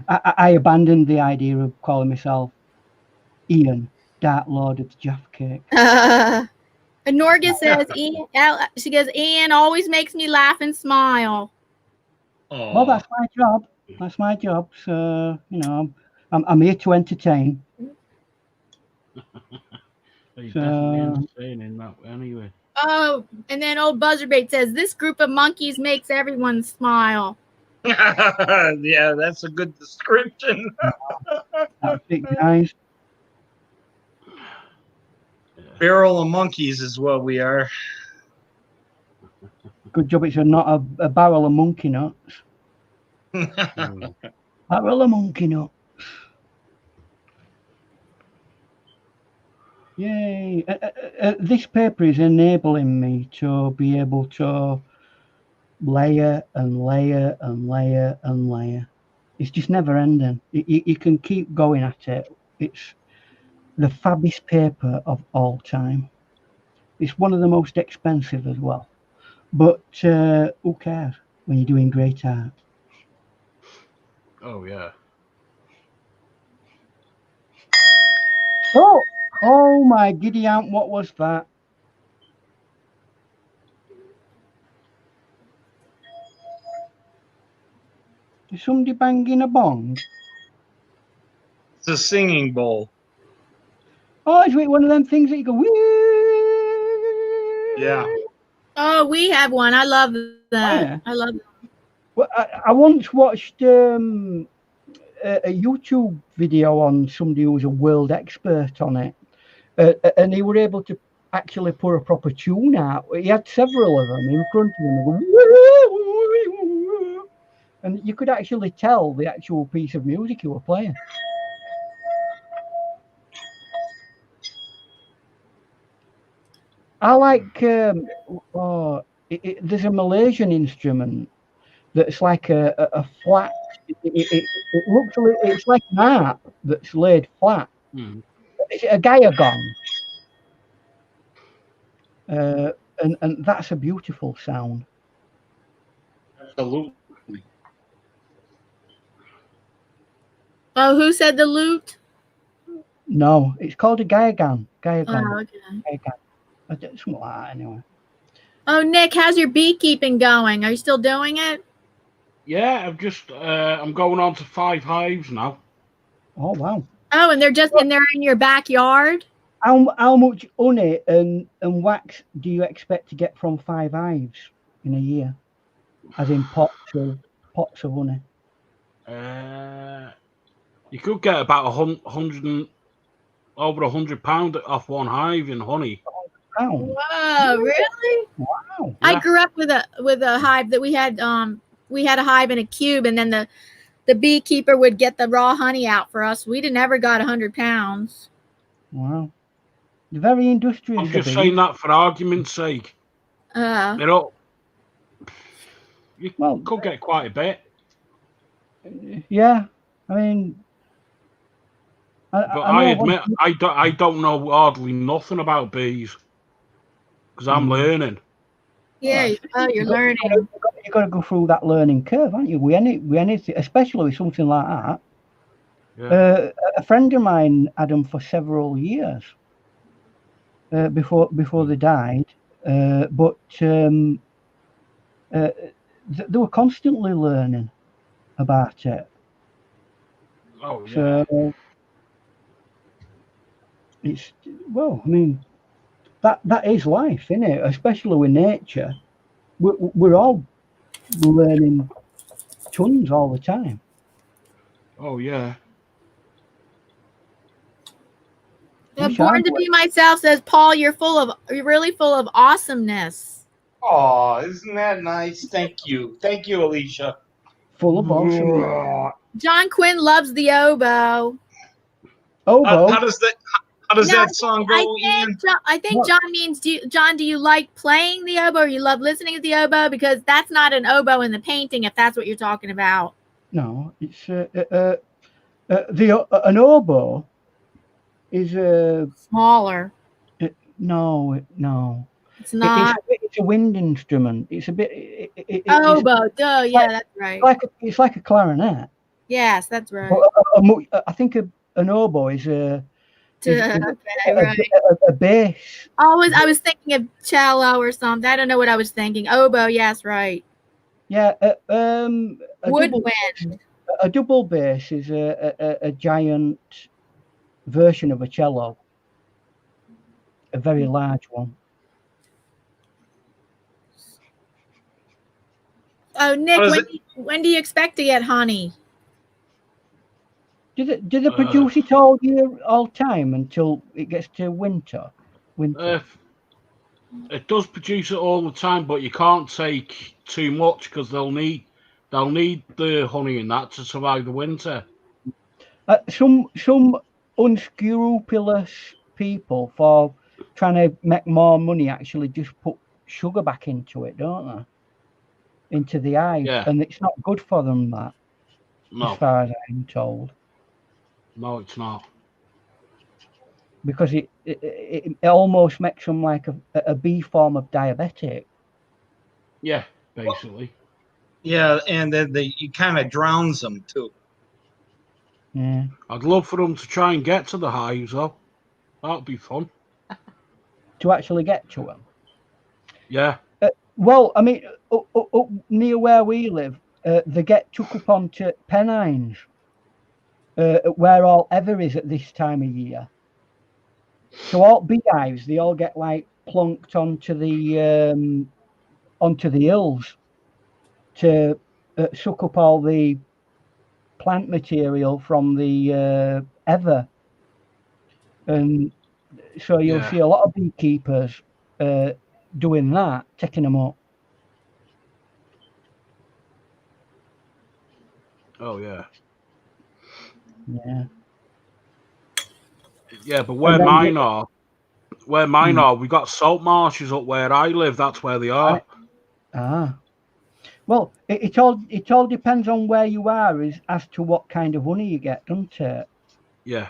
I abandoned the idea of calling myself Ian, Dark Lord of Jaffa Cake. And Norgus says, she goes, Ian always makes me laugh and smile. Well, that's my job. That's my job. So, you know, I'm here to entertain. He's definitely entertaining that anyway. Oh, and then old buzzardbait says, this group of monkeys makes everyone smile. Yeah, that's a good description. That's it, guys. Barrel of monkeys is what we are. Good job it's not a barrel of monkey nuts. Barrel of monkey nuts. Yay. This paper is enabling me to be able to layer and layer and layer and layer. It's just never ending. You can keep going at it. It's the fabbest paper of all time. It's one of the most expensive as well. But who cares when you're doing great art? Oh, yeah. Oh my giddy aunt, what was that? Is somebody banging a bong? It's a singing bowl. Oh, is it one of them things that you go, woo? Yeah. Oh, we have one. I love that. Oh, yeah. I love that. Well, I once watched a YouTube video on somebody who was a world expert on it. And he were able to actually put a proper tune out. He had several of them in front of him. And you could actually tell the actual piece of music he were playing. I like, there's a Malaysian instrument that's like a flat. It looks a little, it's like an harp that's laid flat. It's a Gaia gong. And that's a beautiful sound. Absolutely. Oh, who said the lute? No, it's called a Gaia gong. Gaia gong. Oh, okay. Gaia gong. Something like that, anyway. Oh, Nick, how's your beekeeping going? Are you still doing it? Yeah, I've just I'm going on to 5 hives now. Oh wow. Oh, and they're in your backyard? How much honey and wax do you expect to get from 5 hives in a year, as in pots of honey? You could get about over £100 off one hive in honey. Whoa, really? Wow! I Yeah. grew up with a hive that we had a hive in a cube, and then the beekeeper would get the raw honey out for us. We never got 100 pounds. Wow! They're very industrious. I'm just saying that for argument's sake. You could get quite a bit. Yeah, I mean, I admit I don't know hardly nothing about bees because I'm learning. Yeah, you're learning. You've got to go through that learning curve, aren't you? We any, especially with something like that. Yeah. A friend of mine had them for several years before they died, but they were constantly learning about it. Oh yeah. So it's I mean, that is life, isn't it? Especially with nature, we're all learning tons all the time. Oh yeah. Born to Be Myself says, Paul, you're really full of awesomeness. Oh, isn't that nice? Thank you, Alicia. Full of awesomeness. John Quinn loves the oboe. Oboe. How does that song go, Ian? I think John means, John, do you like playing the oboe, or you love listening to the oboe? Because that's not an oboe in the painting, if that's what you're talking about. No, it's an oboe is smaller. No. It's not. It's a wind instrument. It's a bit. Oboe. Duh. Yeah, that's right. It's like a clarinet. Yes, that's right. I think an oboe is a bass. I was thinking of cello or something. I don't know what I was thinking. Oboe. Yes, right. Yeah. Woodwind. A double bass is a giant version of a cello. A very large one. Oh, Nick, when do you expect to get honey? Do they produce it all year, all time until it gets to winter? It does produce it all the time, but you can't take too much because they'll need the honey in that to survive the winter. Some unscrupulous people, for trying to make more money, actually just put sugar back into it, don't they? Into the hive, and it's not good for them. That, as far as I'm told. No, it's not. Because it almost makes them like a bee form of diabetic. Yeah, basically. Yeah, and then it kind of drowns them too. Yeah. I'd love for them to try and get to the hives, though. That'd be fun. To actually get to them. Yeah. Well, I mean, up near where we live, they get took up onto penines, where all ever is at this time of year. So all beehives, they all get like plonked onto the hills to suck up all the plant material from the ever, and so you'll see a lot of beekeepers doing that, taking them up. Oh yeah. Yeah. Yeah, but where mine are, we got salt marshes up where I live. That's where they are. Well, it all depends on where you are as to what kind of honey you get, doesn't it? Yeah.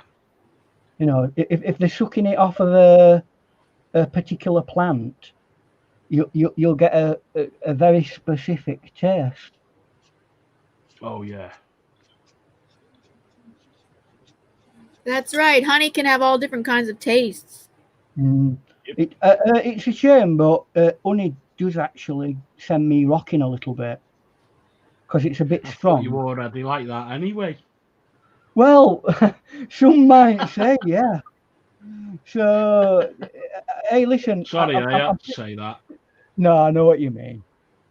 You know, if they're sucking it off of a particular plant, you'll get a very specific taste. Oh yeah. That's right. Honey can have all different kinds of tastes. It's a shame, but honey does actually send me rocking a little bit because it's a bit strong. You already like that anyway. Well, some might say, yeah. So, hey, listen. Sorry, I had to say that. No, I know what you mean.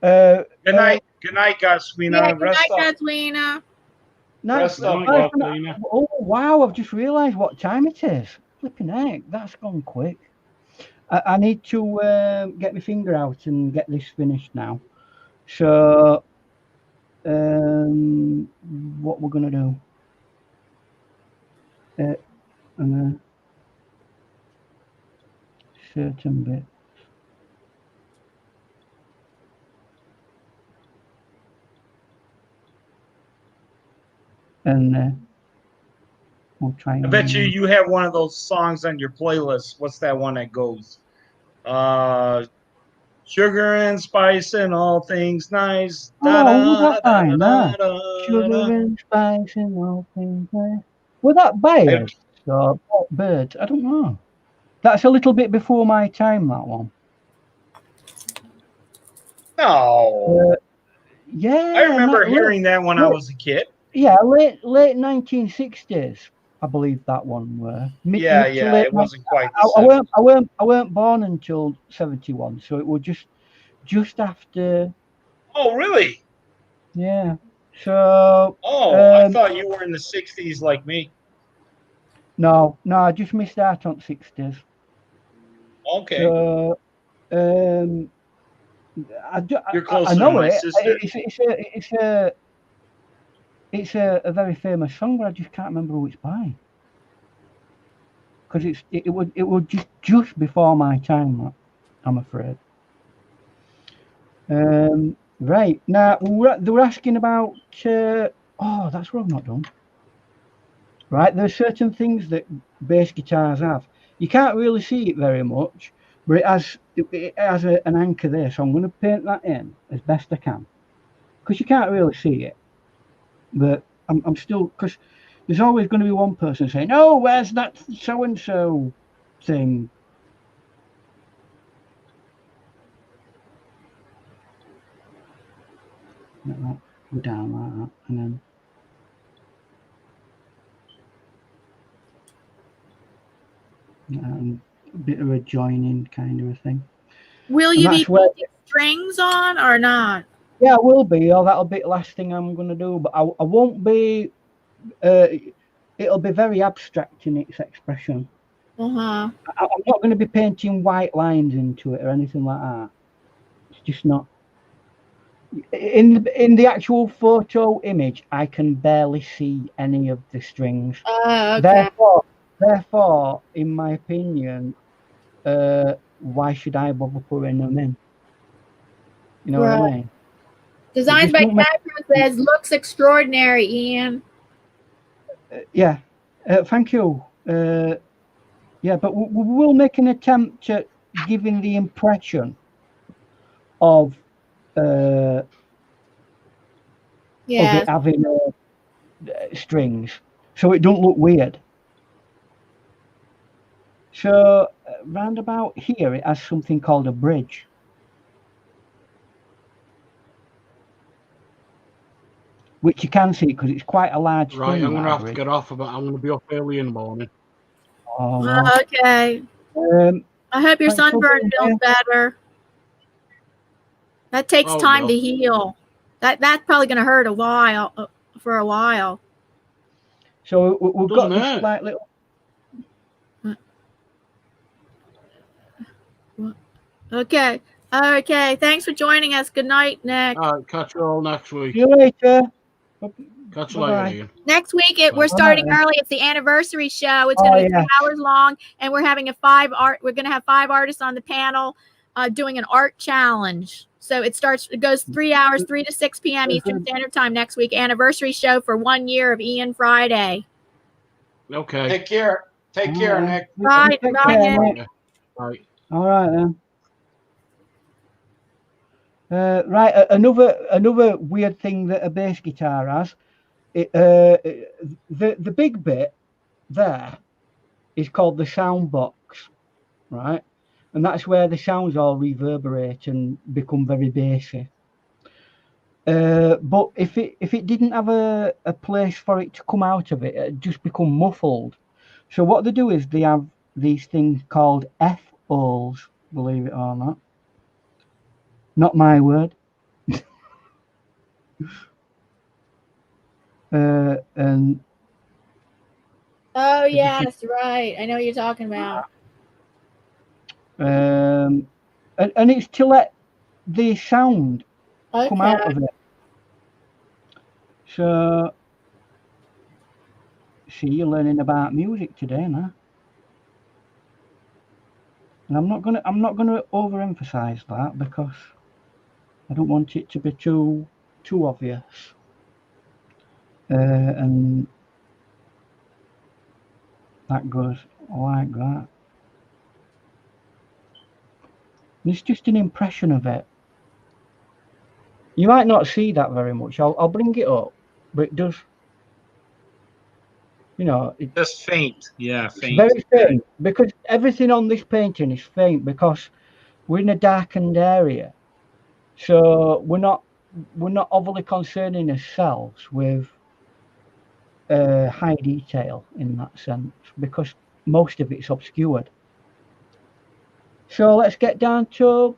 Good night, Gaswina. Yeah, good Rest night, up. Gaswina. Rest up, Night, love. Oh, wow, I've just realised what time it is. Flipping heck, that's gone quick. I need to get my finger out and get this finished now. So, what we're going to do? Certain bit. And we'll try. I bet you have one of those songs on your playlist. What's that one that goes? Sugar and spice and all things nice. Sugar and spice and all things nice. Was that Bayers or Birds? I don't know. That's a little bit before my time, that one. No. Yeah. I remember hearing that when I was a kid. Yeah, late 1960s, I believe that one were. Yeah, it wasn't quite. I weren't born until 71, so it was just after. Oh, really? Yeah. So. I thought you were in the 60s like me. No, I just missed out on 60s. Okay. So, You're closer I know to my it. sister. It's a very famous song, but I just can't remember who it's by. Because it was just before my time, I'm afraid. Right now they were asking about. Oh, that's what I've not done. Right, there's certain things that bass guitars have. You can't really see it very much, but it has an anchor there. So I'm going to paint that in as best I can, because you can't really see it. But I'm still, because there's always going to be one person saying, "Oh, where's that so and so thing?" Go down like that, and then. A bit of a joining kind of a thing. Will you be putting strings on or not? Yeah, I will be. Oh, that'll be the last thing I'm going to do. But I won't be. It'll be very abstract in its expression. I'm not going to be painting white lines into it or anything like that. It's just not. In the actual photo image, I can barely see any of the strings. Okay. Therefore, in my opinion, why should I bother putting them in? You know what I mean? Designs by CADPRO says looks extraordinary, Ian. Yeah, thank you. Yeah, but we will make an attempt at giving the impression of it having strings, so it don't look weird. So round about here, it has something called a bridge. Which you can see because it's quite a large string. Right, I'm going to have to get off, but I'm going to be up early in the morning. Oh, well. Okay. I hope your sunburn feels better. That takes time to heal. That's probably going to hurt for a while. So we've got this like little. Okay. Thanks for joining us. Good night, Nick. All right, catch you all next week. See you later. Catch you later, Ian. Next week we're starting early. It's the anniversary show. It's going to be 3 hours long, and we're having We're going to have 5 artists on the panel doing an art challenge. So it goes 3 hours, 3 to 6 p.m. Eastern Standard Time next week. Anniversary show for 1 year of Ian Friday. Okay. Take care. Take care, Nick. Bye, Nick. Bye. All right then. Right, another weird thing that a bass guitar has, the big bit there is called the sound box, right? And that's where the sounds all reverberate and become very bassy. But if it didn't have a place for it to come out of it, it'd just become muffled. So what they do is they have these things called F-holes, believe it or not. Not my word. And oh yes, right. I know what you're talking about. and it's to let the sound come out of it. So, see, you're learning about music today, now. And I'm not gonna overemphasize that because I don't want it to be too obvious. And that goes like that. And it's just an impression of it. You might not see that very much. I'll bring it up, but it does. You know, it's faint. Yeah, faint. It's very faint because everything on this painting is faint because we're in a darkened area, so we're not overly concerning ourselves with high detail in that sense because most of it's obscured. So let's get down to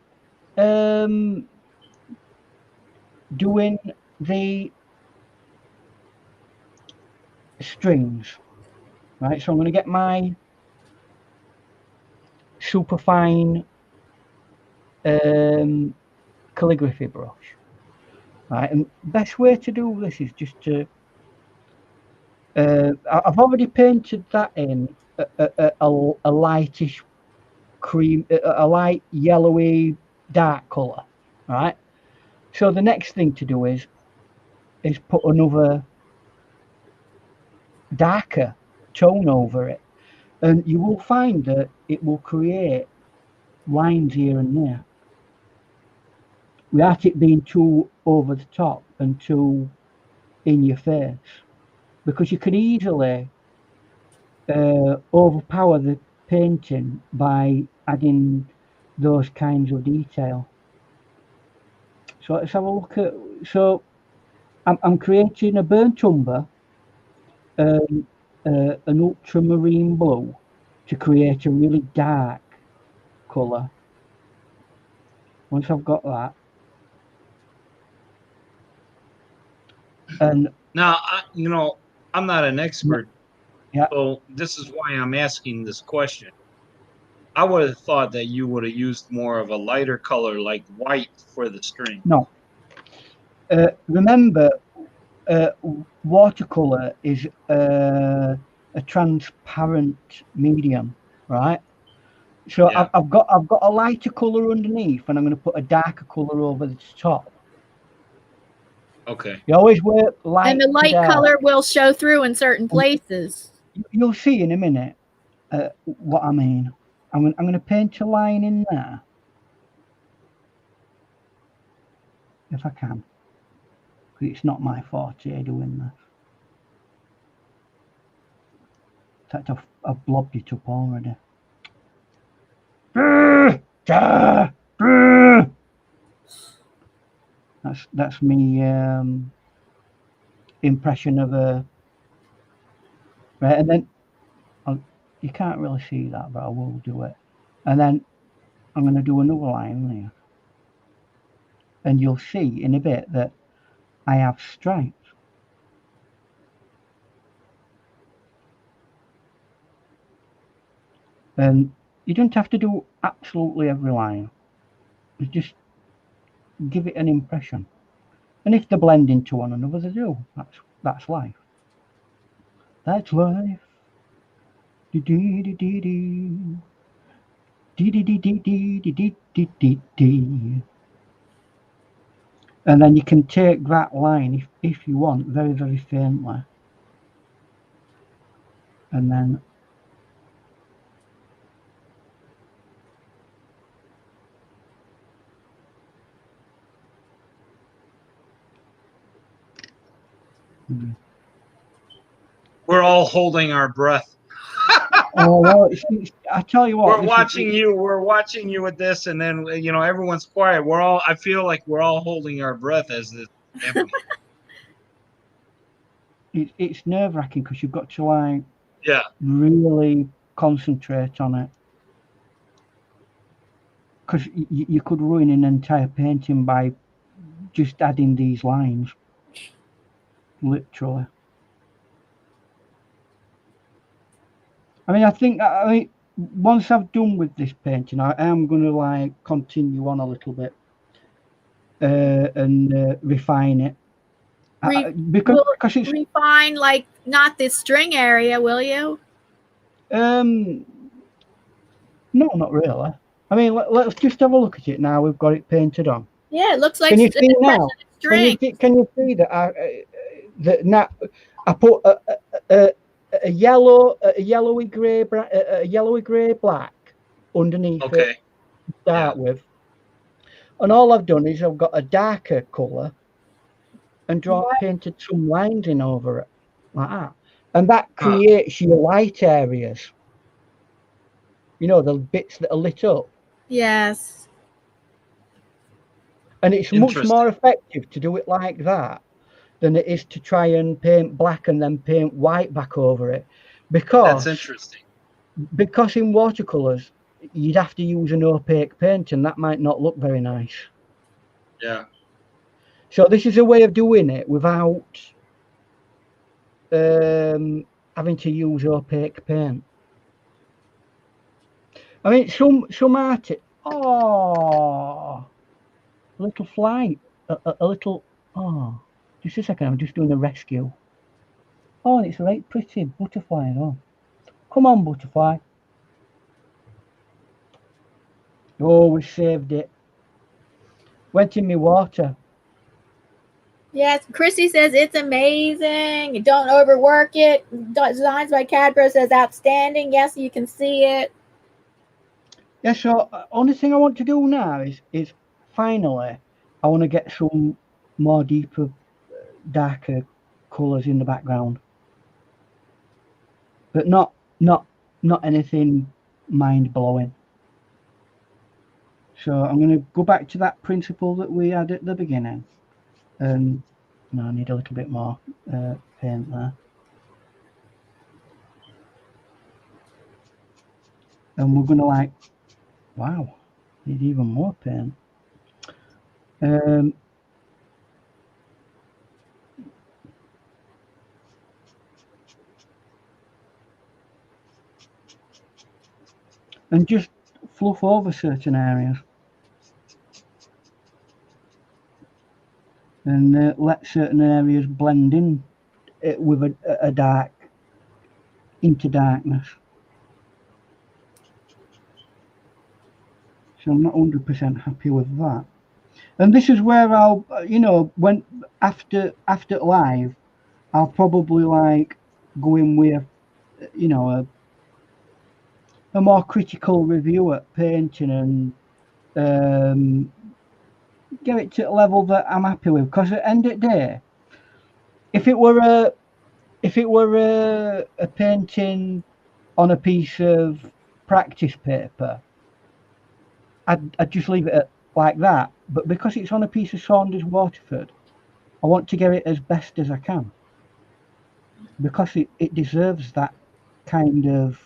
doing the strings, right? So I'm going to get my superfine calligraphy brush, right? And best way to do this is just to I've already painted that in a lightish cream, a light yellowy dark color, right? So the next thing to do is put another darker tone over it, and you will find that it will create lines here and there without it being too over the top and too in your face, because you can easily overpower the painting by adding those kinds of detail. So let's have a look at. So I'm creating a burnt umber, an ultramarine blue, to create a really dark colour. Once I've got that, and now I'm not an expert. Yeah. So this is why I'm asking this question. I would have thought that you would have used more of a lighter color like white for the string. No. Remember, watercolor is a transparent medium, right? So yeah. I've got a lighter color underneath, and I'm going to put a darker color over the top. Okay. You always wear light. And the light color will show through in certain places. You'll see in a minute what I mean. I'm going to paint a line in there, if I can. It's not my forte doing this. In fact, I've blobbed it up already. That's me impression of a right, and then you can't really see that, but I will do it. And then I'm going to do another line there, and you'll see in a bit that I have stripes. And you don't have to do absolutely every line. You just give it an impression. And if they blend into one another, they do. That's life. That's life. And then you can take that line if you want, very, very faintly. And then we're all holding our breath. Oh, well, I tell you what, we're watching you with this, and then everyone's quiet. I feel like we're all holding our breath as this happens. It's nerve-wracking because you've got to yeah, really concentrate on it, because you could ruin an entire painting by just adding these lines, literally. I mean, once I've done with this painting, I am going to like continue on a little bit and refine it. Because it's refine, like, not this string area, will you? No, not really. I mean, let's just have a look at it now. We've got it painted on. Yeah, it looks like. Can you see now? String. Can you see that I put a yellowy grey black underneath it to start with, and all I've done is I've got a darker colour and painted some lines in over it like that, and that creates your light areas. You know, the bits that are lit up. Yes. And it's much more effective to do it like that than it is to try and paint black and then paint white back over it. Because that's interesting. Because in watercolors, you'd have to use an opaque paint, and that might not look very nice. Yeah. So this is a way of doing it without having to use opaque paint. I mean, some artists. Oh, a little flight, a little. Oh, just a second. I'm just doing a rescue. Oh, it's right pretty butterfly. Oh, come on, butterfly. Oh, we saved it. Went in my water. Yes, Chrissy says it's amazing. Don't overwork it. Designs by CADPRO says outstanding. Yes, you can see it. Yeah, so only thing I want to do now is finally I want to get some more deeper, darker colours in the background, but not anything mind blowing. So I'm going to go back to that principle that we had at the beginning, and I need a little bit more paint there. And we're going to like. Wow, need even more paint. And just fluff over certain areas. And let certain areas blend in with a dark, into darkness. So I'm not 100% happy with that. And this is where I'll, you know, when after live, I'll probably like go in with, you know, a more critical review at painting and get it to a level that I'm happy with. Because at the end of the day, if it were a painting on a piece of practice paper, I'd just leave it like that. But because it's on a piece of Saunders Waterford, I want to get it as best as I can, because it deserves that kind of,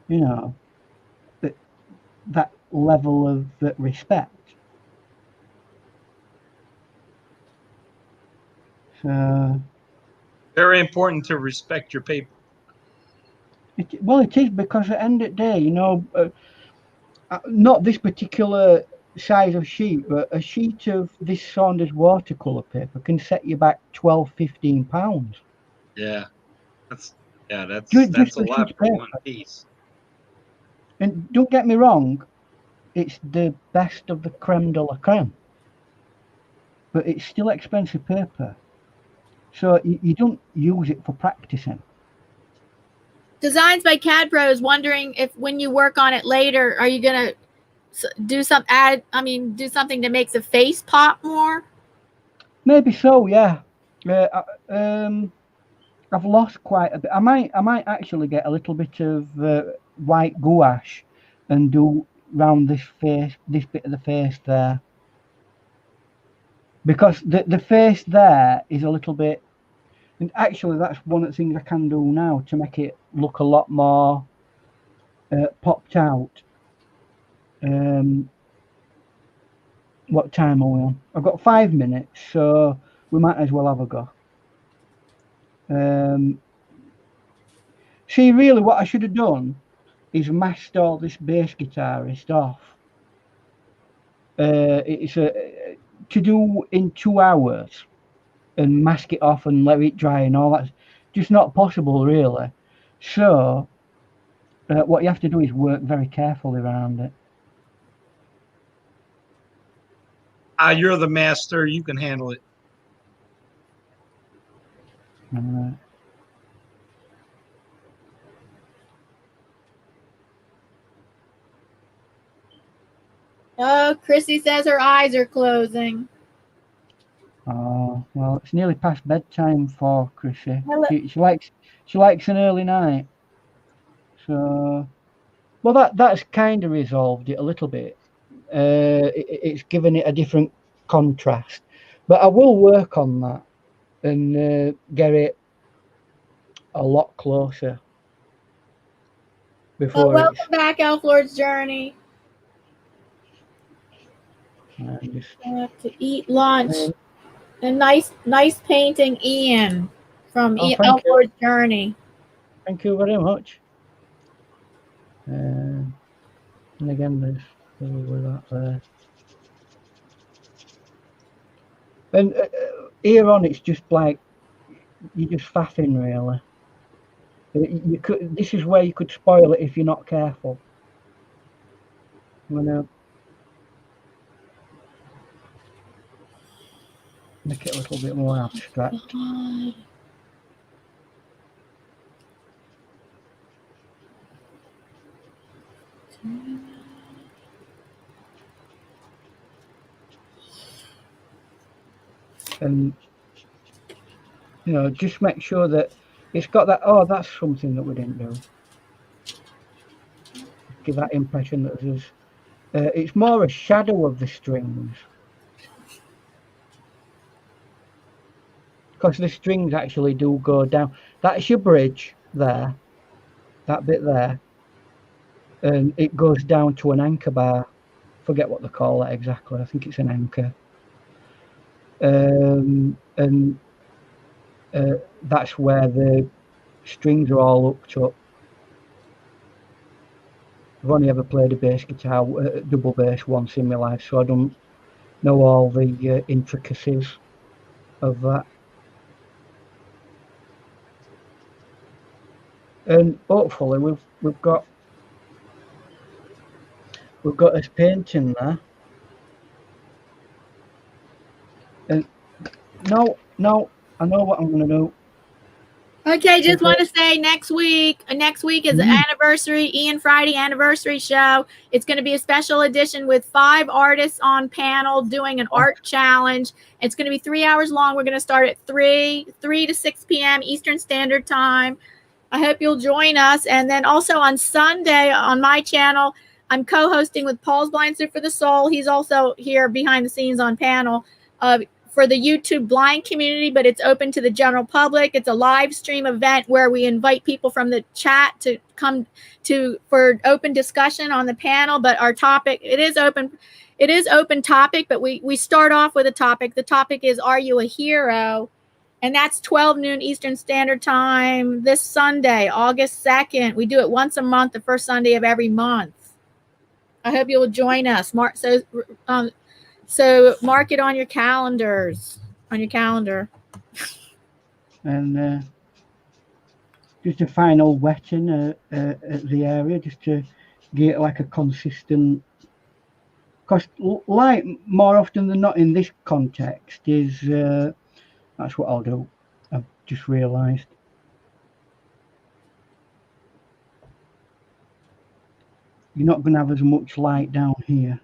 you know, that level of respect. So very important to respect your paper. Well, it is, because at the end of the day, you know, not this particular size of sheet, but a sheet of this Saunders watercolor paper can set you back £12–15. Yeah, that's a lot for one piece. And don't get me wrong, it's the best of the creme de la creme, but it's still expensive paper, so you don't use it for practicing. Designs by CADPRO is wondering if when you work on it later, are you gonna do do something that makes the face pop more? Maybe so, yeah. I've lost quite a bit. I might actually get a little bit of white gouache and do round this bit of the face there, because the face there is a little bit And actually, that's one of the things I can do now to make it look a lot more popped out. What time are we on? I've got 5 minutes, so we might as well have a go. See, really, what I should have done is masked all this bass guitarist off. It's to do in 2 hours and mask it off and let it dry and all that's just not possible, really. So what you have to do is work very carefully around it. You're the master. You can handle it. Oh, Chrissy says her eyes are closing. Oh, well, it's nearly past bedtime for Chrissy. She likes an early night. So, well, that's kind of resolved it a little bit. It's given it a different contrast, but I will work on that and get it a lot closer. Before welcome back, Elf Lord's Journey. I have to eat lunch. And nice painting, Ian, from Elf Lord's Journey. Thank you very much. And again, there's that there. And here on, it's just like you're just faffing, really. You could. This is where you could spoil it if you're not careful. You know. Make it a little bit more abstract. And you know, just make sure that it's got that. Oh, that's something that we didn't do. Give that impression that there's. It's more a shadow of the strings. Because the strings actually do go down. That's your bridge there, that bit there, and it goes down to an anchor bar. Forget what they call that exactly. I think it's an anchor. And that's where the strings are all hooked up. I've only ever played a bass guitar, double bass, once in my life, so I don't know all the intricacies of that. And hopefully we've got this painting there. And no, I know what I'm gonna do. Okay, just want to say next week is the anniversary, Ian Friday anniversary show. It's going to be a special edition with 5 artists on panel doing an art challenge. It's going to be 3 hours long. We're going to start at 3 to 6 p.m. Eastern Standard Time. I hope you'll join us. And then also on Sunday on my channel, I'm co-hosting with Paul's Blind Suit for the Soul. He's also here behind the scenes on panel for the YouTube blind community, but it's open to the general public. It's a live stream event where we invite people from the chat to come for open discussion on the panel. But our topic, it is open topic, but we start off with a topic. The topic is, are you a hero? And that's 12 noon Eastern Standard Time this Sunday, August 2nd. We do it once a month, the first Sunday of every month. I hope you'll join us. So mark it on your calendars, And just a final wetting at the area, just to get like a consistent. Because light, more often than not in this context, is that's what I'll do. I've just realised. You're not going to have as much light down here.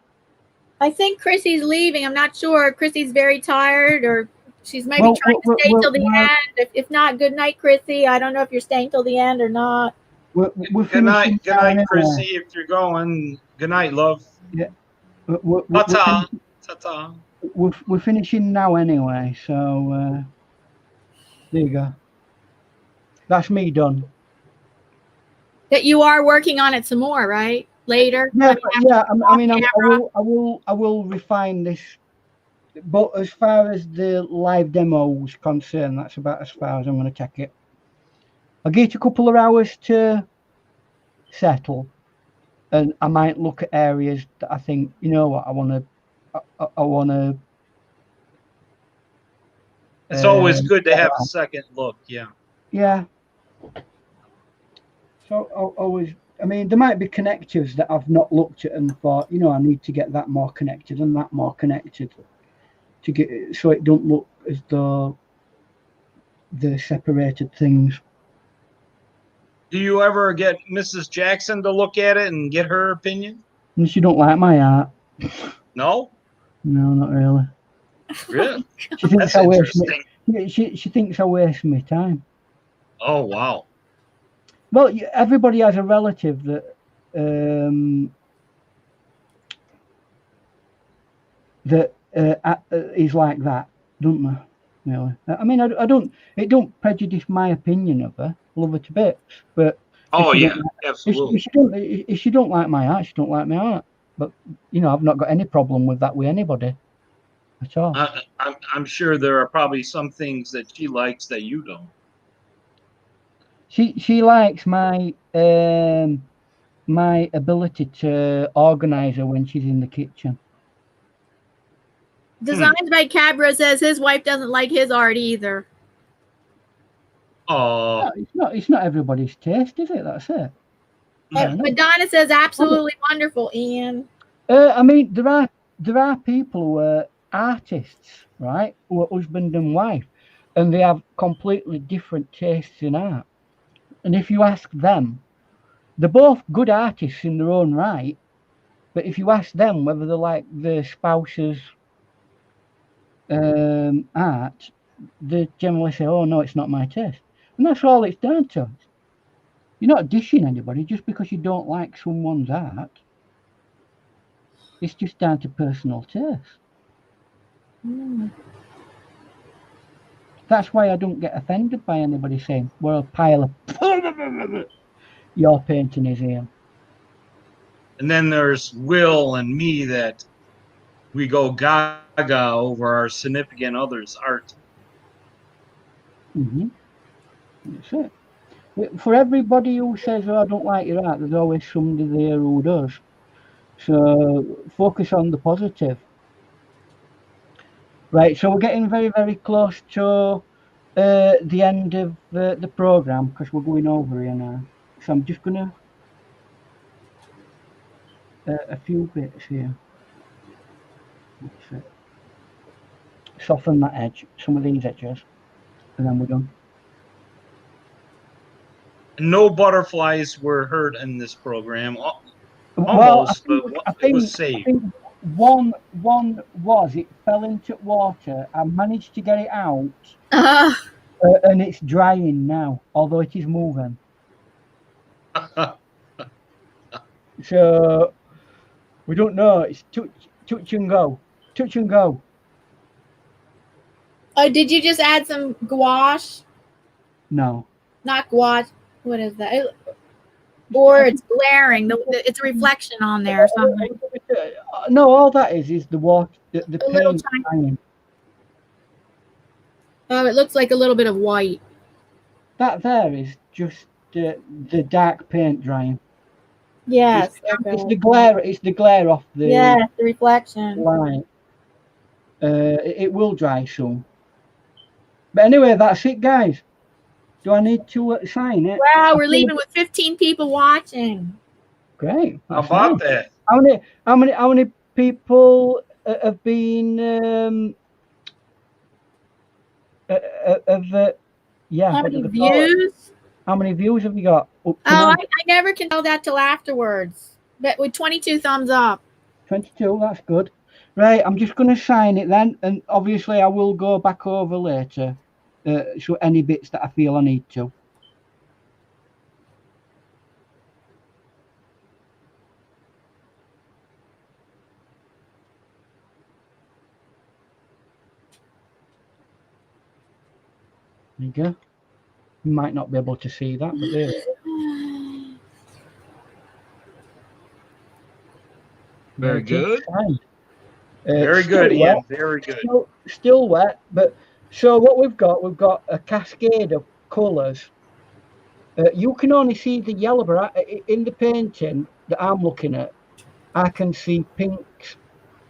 I think Chrissy's leaving. I'm not sure. Chrissy's very tired, or she's maybe trying to stay till the end. If not, good night, Chrissy. I don't know if you're staying till the end or not. Good night, Chrissy. If you're going, good night, love. Yeah. Ta-ta. We're finishing now anyway, so there you go. That's me done. That you are working on it some more, right? Later. Yeah, I I will refine this. But as far as the live demo is concerned, that's about as far as I'm going to take it. I'll give it a couple of hours to settle, and I might look at areas that I think, you know what, I want to. It's always good to have a second look. Yeah. Yeah. So always, I mean, there might be connectors that I've not looked at and thought, you know, I need to get that more connected and that more connected to get it, so it don't look as though they're separated things. Do you ever get Mrs. Jackson to look at it and get her opinion? And she don't like my art. No? No, not really. Really? She thinks That's I waste interesting. she thinks I waste my time. Oh, wow. Well, everybody has a relative that is like that, don't they? Really. I mean, I don't. It don't prejudice my opinion of her. I love her to bits, but oh yeah, absolutely. If she don't like my art, she don't like my art. But you know, I've not got any problem with that with anybody at all. I'm sure there are probably some things that she likes that you don't. She likes my my ability to organize her when she's in the kitchen. Designs by CADPRO says his wife doesn't like his art either. No, it's not everybody's taste, is it? That's it. Madonna says absolutely wonderful, Ian. I mean, there are people who are artists, right? Who are husband and wife, and they have completely different tastes in art. And if you ask them, they're both good artists in their own right. But if you ask them whether they like their spouse's art, they generally say, "Oh no, it's not my taste," and that's all it's down to. You're not dishing anybody just because you don't like someone's art. It's just down to personal taste. That's why I don't get offended by anybody saying, "Well, a pile of your painting is here." And then there's Will and me that we go gaga over our significant other's art. Mm-hmm. That's it. For everybody who says, "Oh, I don't like your art," there's always somebody there who does. So focus on the positive. Right, so we're getting very, very close to the end of the program because we're going over here now. So I'm just gonna a few bits here. That's it. Soften that edge, some of these edges, and then we're done. No butterflies were hurt in this program. Almost, well, but it was saved. I think one was it fell into water. I managed to get it out, and it's drying now, although it is moving. So we don't know. It's touch and go, touch and go. Oh, did you just add some gouache? No, not gouache. What is that? Or it's glaring. It's a reflection on there or something. No, all that is the water, the paint. Oh, it looks like a little bit of white. That there is just the dark paint drying. Yes, it's the glare. It's the glare off the the reflection light. It will dry soon. But anyway, that's it, guys. Do I need to sign it? Wow, we're leaving with 15 people watching. Great. How about that? How many people have been? Yeah. How many views? How many views have you got? I never can tell that till afterwards. But with 22 thumbs up. 22, that's good. Right, I'm just going to sign it then, and obviously I will go back over later. So any bits that I feel I need to. There you go. You might not be able to see that, but there. Very good. Very good, Ian. Wet. Very good. Still wet, but so what we've got a cascade of colours. You can only see the yellow, but in the painting that I'm looking at, I can see pinks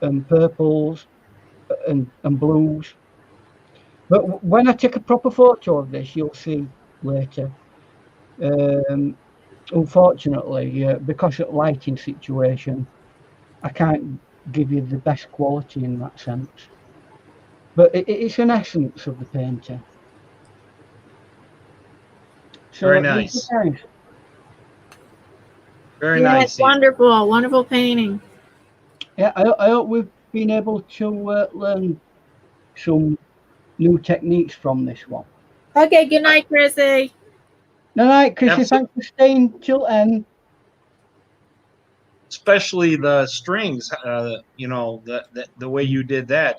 and purples and blues. But when I take a proper photo of this, you'll see later. Unfortunately, because of lighting situation, I can't give you the best quality in that sense. But it's an essence of the painting. So very nice. Very nice. Wonderful, wonderful painting. Yeah, I hope we've been able to learn some new techniques from this one. Okay, good night, Chrissy. Good night, Chrissy. Thanks for staying till end. Especially the strings, you know, the way you did that.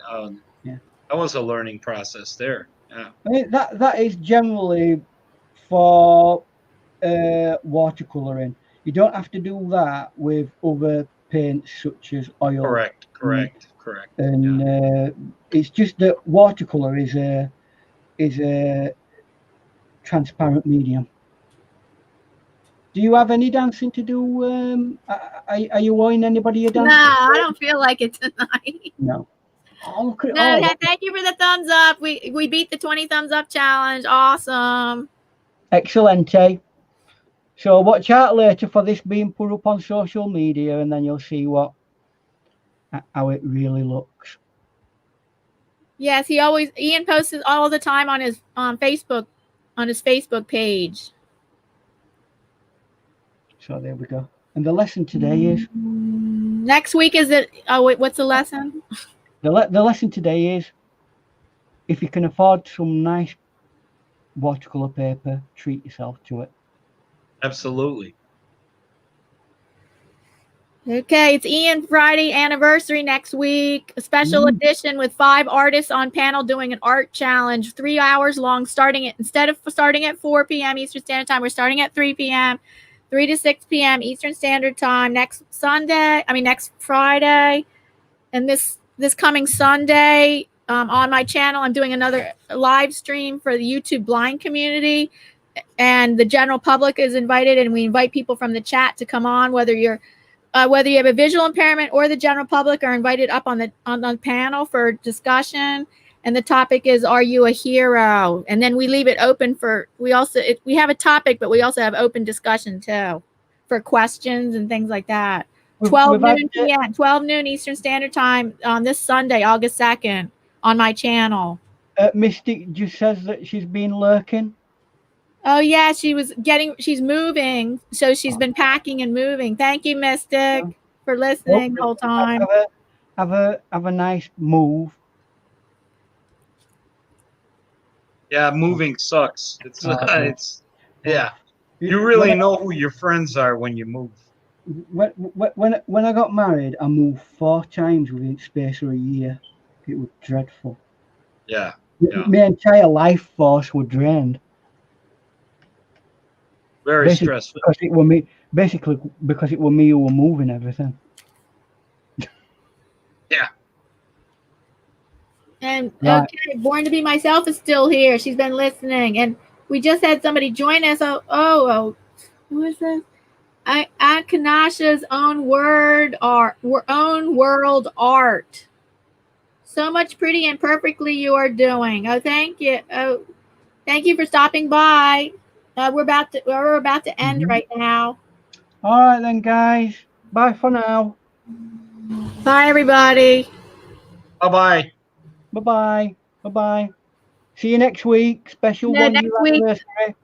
Yeah, that was a learning process there. Yeah, I mean, that is generally for watercoloring. You don't have to do that with other paints such as oil. Correct. And it's just that watercolor is a transparent medium. Do you have any dancing to do? Are you owing anybody a dance? No, I don't feel like it tonight. No. Oh, look at no, thank you for the thumbs up. We beat the 20 thumbs up challenge. Awesome. Excellente. So watch out later for this being put up on social media, and then you'll see how it really looks. Yes, Ian posts it all the time on his Facebook page. So there we go. And the lesson today is next week is it? Oh wait, what's the lesson? The lesson today is if you can afford some nice watercolor paper, treat yourself to it. Absolutely. Okay, it's Ian Friday anniversary next week. A special edition with 5 artists on panel doing an art challenge, 3 hours long, instead of starting at 4 p.m. Eastern Standard Time, we're starting at 3 p.m., 3 to 6 p.m. Eastern Standard Time next Friday. And this coming Sunday on my channel, I'm doing another live stream for the YouTube blind community. And the general public is invited, and we invite people from the chat to come on, whether you have a visual impairment or the general public are invited up on the panel for discussion. And the topic is, are you a hero? And then we leave it open for, we have a topic, but we also have open discussion too for questions and things like that. 12 noon Eastern Standard Time on this Sunday, August 2nd on my channel. Mystic just says that she's been lurking. Oh yeah, she's moving, so she's been packing and moving. Thank you, Mystic, for listening the whole time. Have a nice move. Yeah, moving sucks. Yeah. You really know who your friends are when you move. When I got married, I moved 4 times within the space of a year. It was dreadful. Yeah. My entire life force was drained. Very stressful. Because it was me who were moving everything. Yeah. And okay, Born to Be Myself is still here. She's been listening, and we just had somebody join us. Oh, who is this? Kanasha's own world art. So much pretty and perfectly you are doing. Oh, thank you. Oh, thank you for stopping by. We're about to end right now. All right then, guys. Bye for now. Bye, everybody. Bye-bye. Bye-bye. Bye-bye. See you next week. Special anniversary.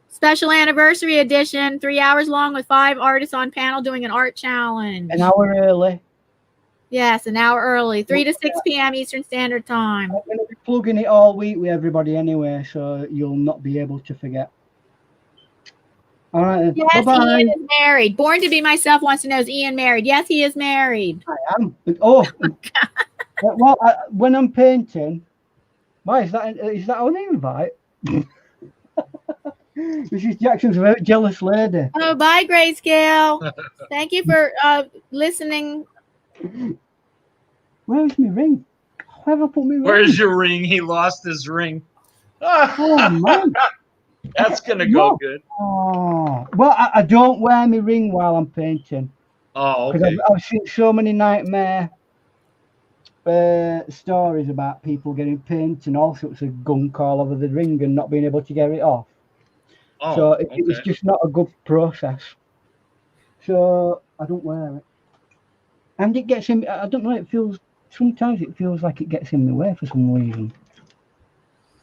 Special anniversary edition, 3 hours long with 5 artists on panel doing an art challenge. An hour early. Yes, an hour early, 3 to 6 p.m. Eastern Standard Time. I'm going to be plugging it all week with everybody anyway, so you'll not be able to forget. All right. Yes, bye-bye. Ian is married. Born to Be Myself wants to know, is Ian married? Yes, he is married. I am. Oh, well, when I'm painting, why is that an invite? Mrs. Jackson's a very jealous lady. Oh, bye, Grayscale. Thank you for listening. Where is my ring? Where have I put my ring? Where's your ring? He lost his ring. Oh, man. That's gonna go good. Oh, well, I don't wear my ring while I'm painting. Oh, Because okay. I've seen so many nightmare stories about people getting paint and all sorts of gunk all over the ring and not being able to get it off. Oh, So okay. it's just not a good process. So I don't wear it. And it gets in, I don't know, sometimes it feels like it gets in the way for some reason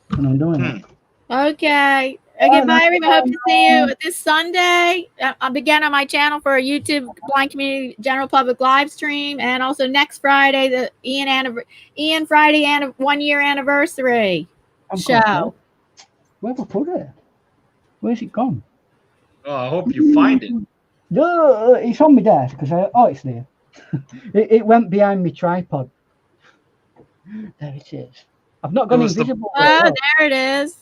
when I'm doing it. Okay. Okay, bye, everybody. Hope to see you this Sunday. I'll begin on my channel for a YouTube Blind Community General Public live stream, and also next Friday, the Ian Friday 1 year anniversary show. Where have I put it? Where's it gone? Oh, I hope you find it. No, it's on my desk because it's there. It went behind my tripod. There it is. I've not gone invisible. Oh, there it is.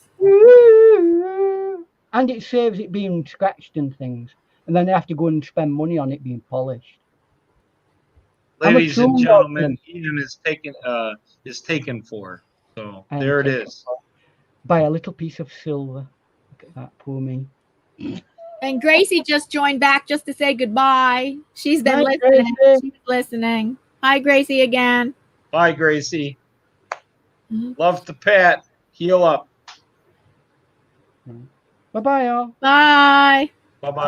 And it saves it being scratched and things. And then they have to go and spend money on it being polished. Ladies and gentlemen, Ian is taken for. So there it is. By a little piece of silver. Look at that, poor me. And Gracie just joined back just to say goodbye. She's been listening. She's listening. Hi, Gracie again. Bye, Gracie. Love to Pat. Heal up. Bye-bye, y'all. Bye. Bye-bye.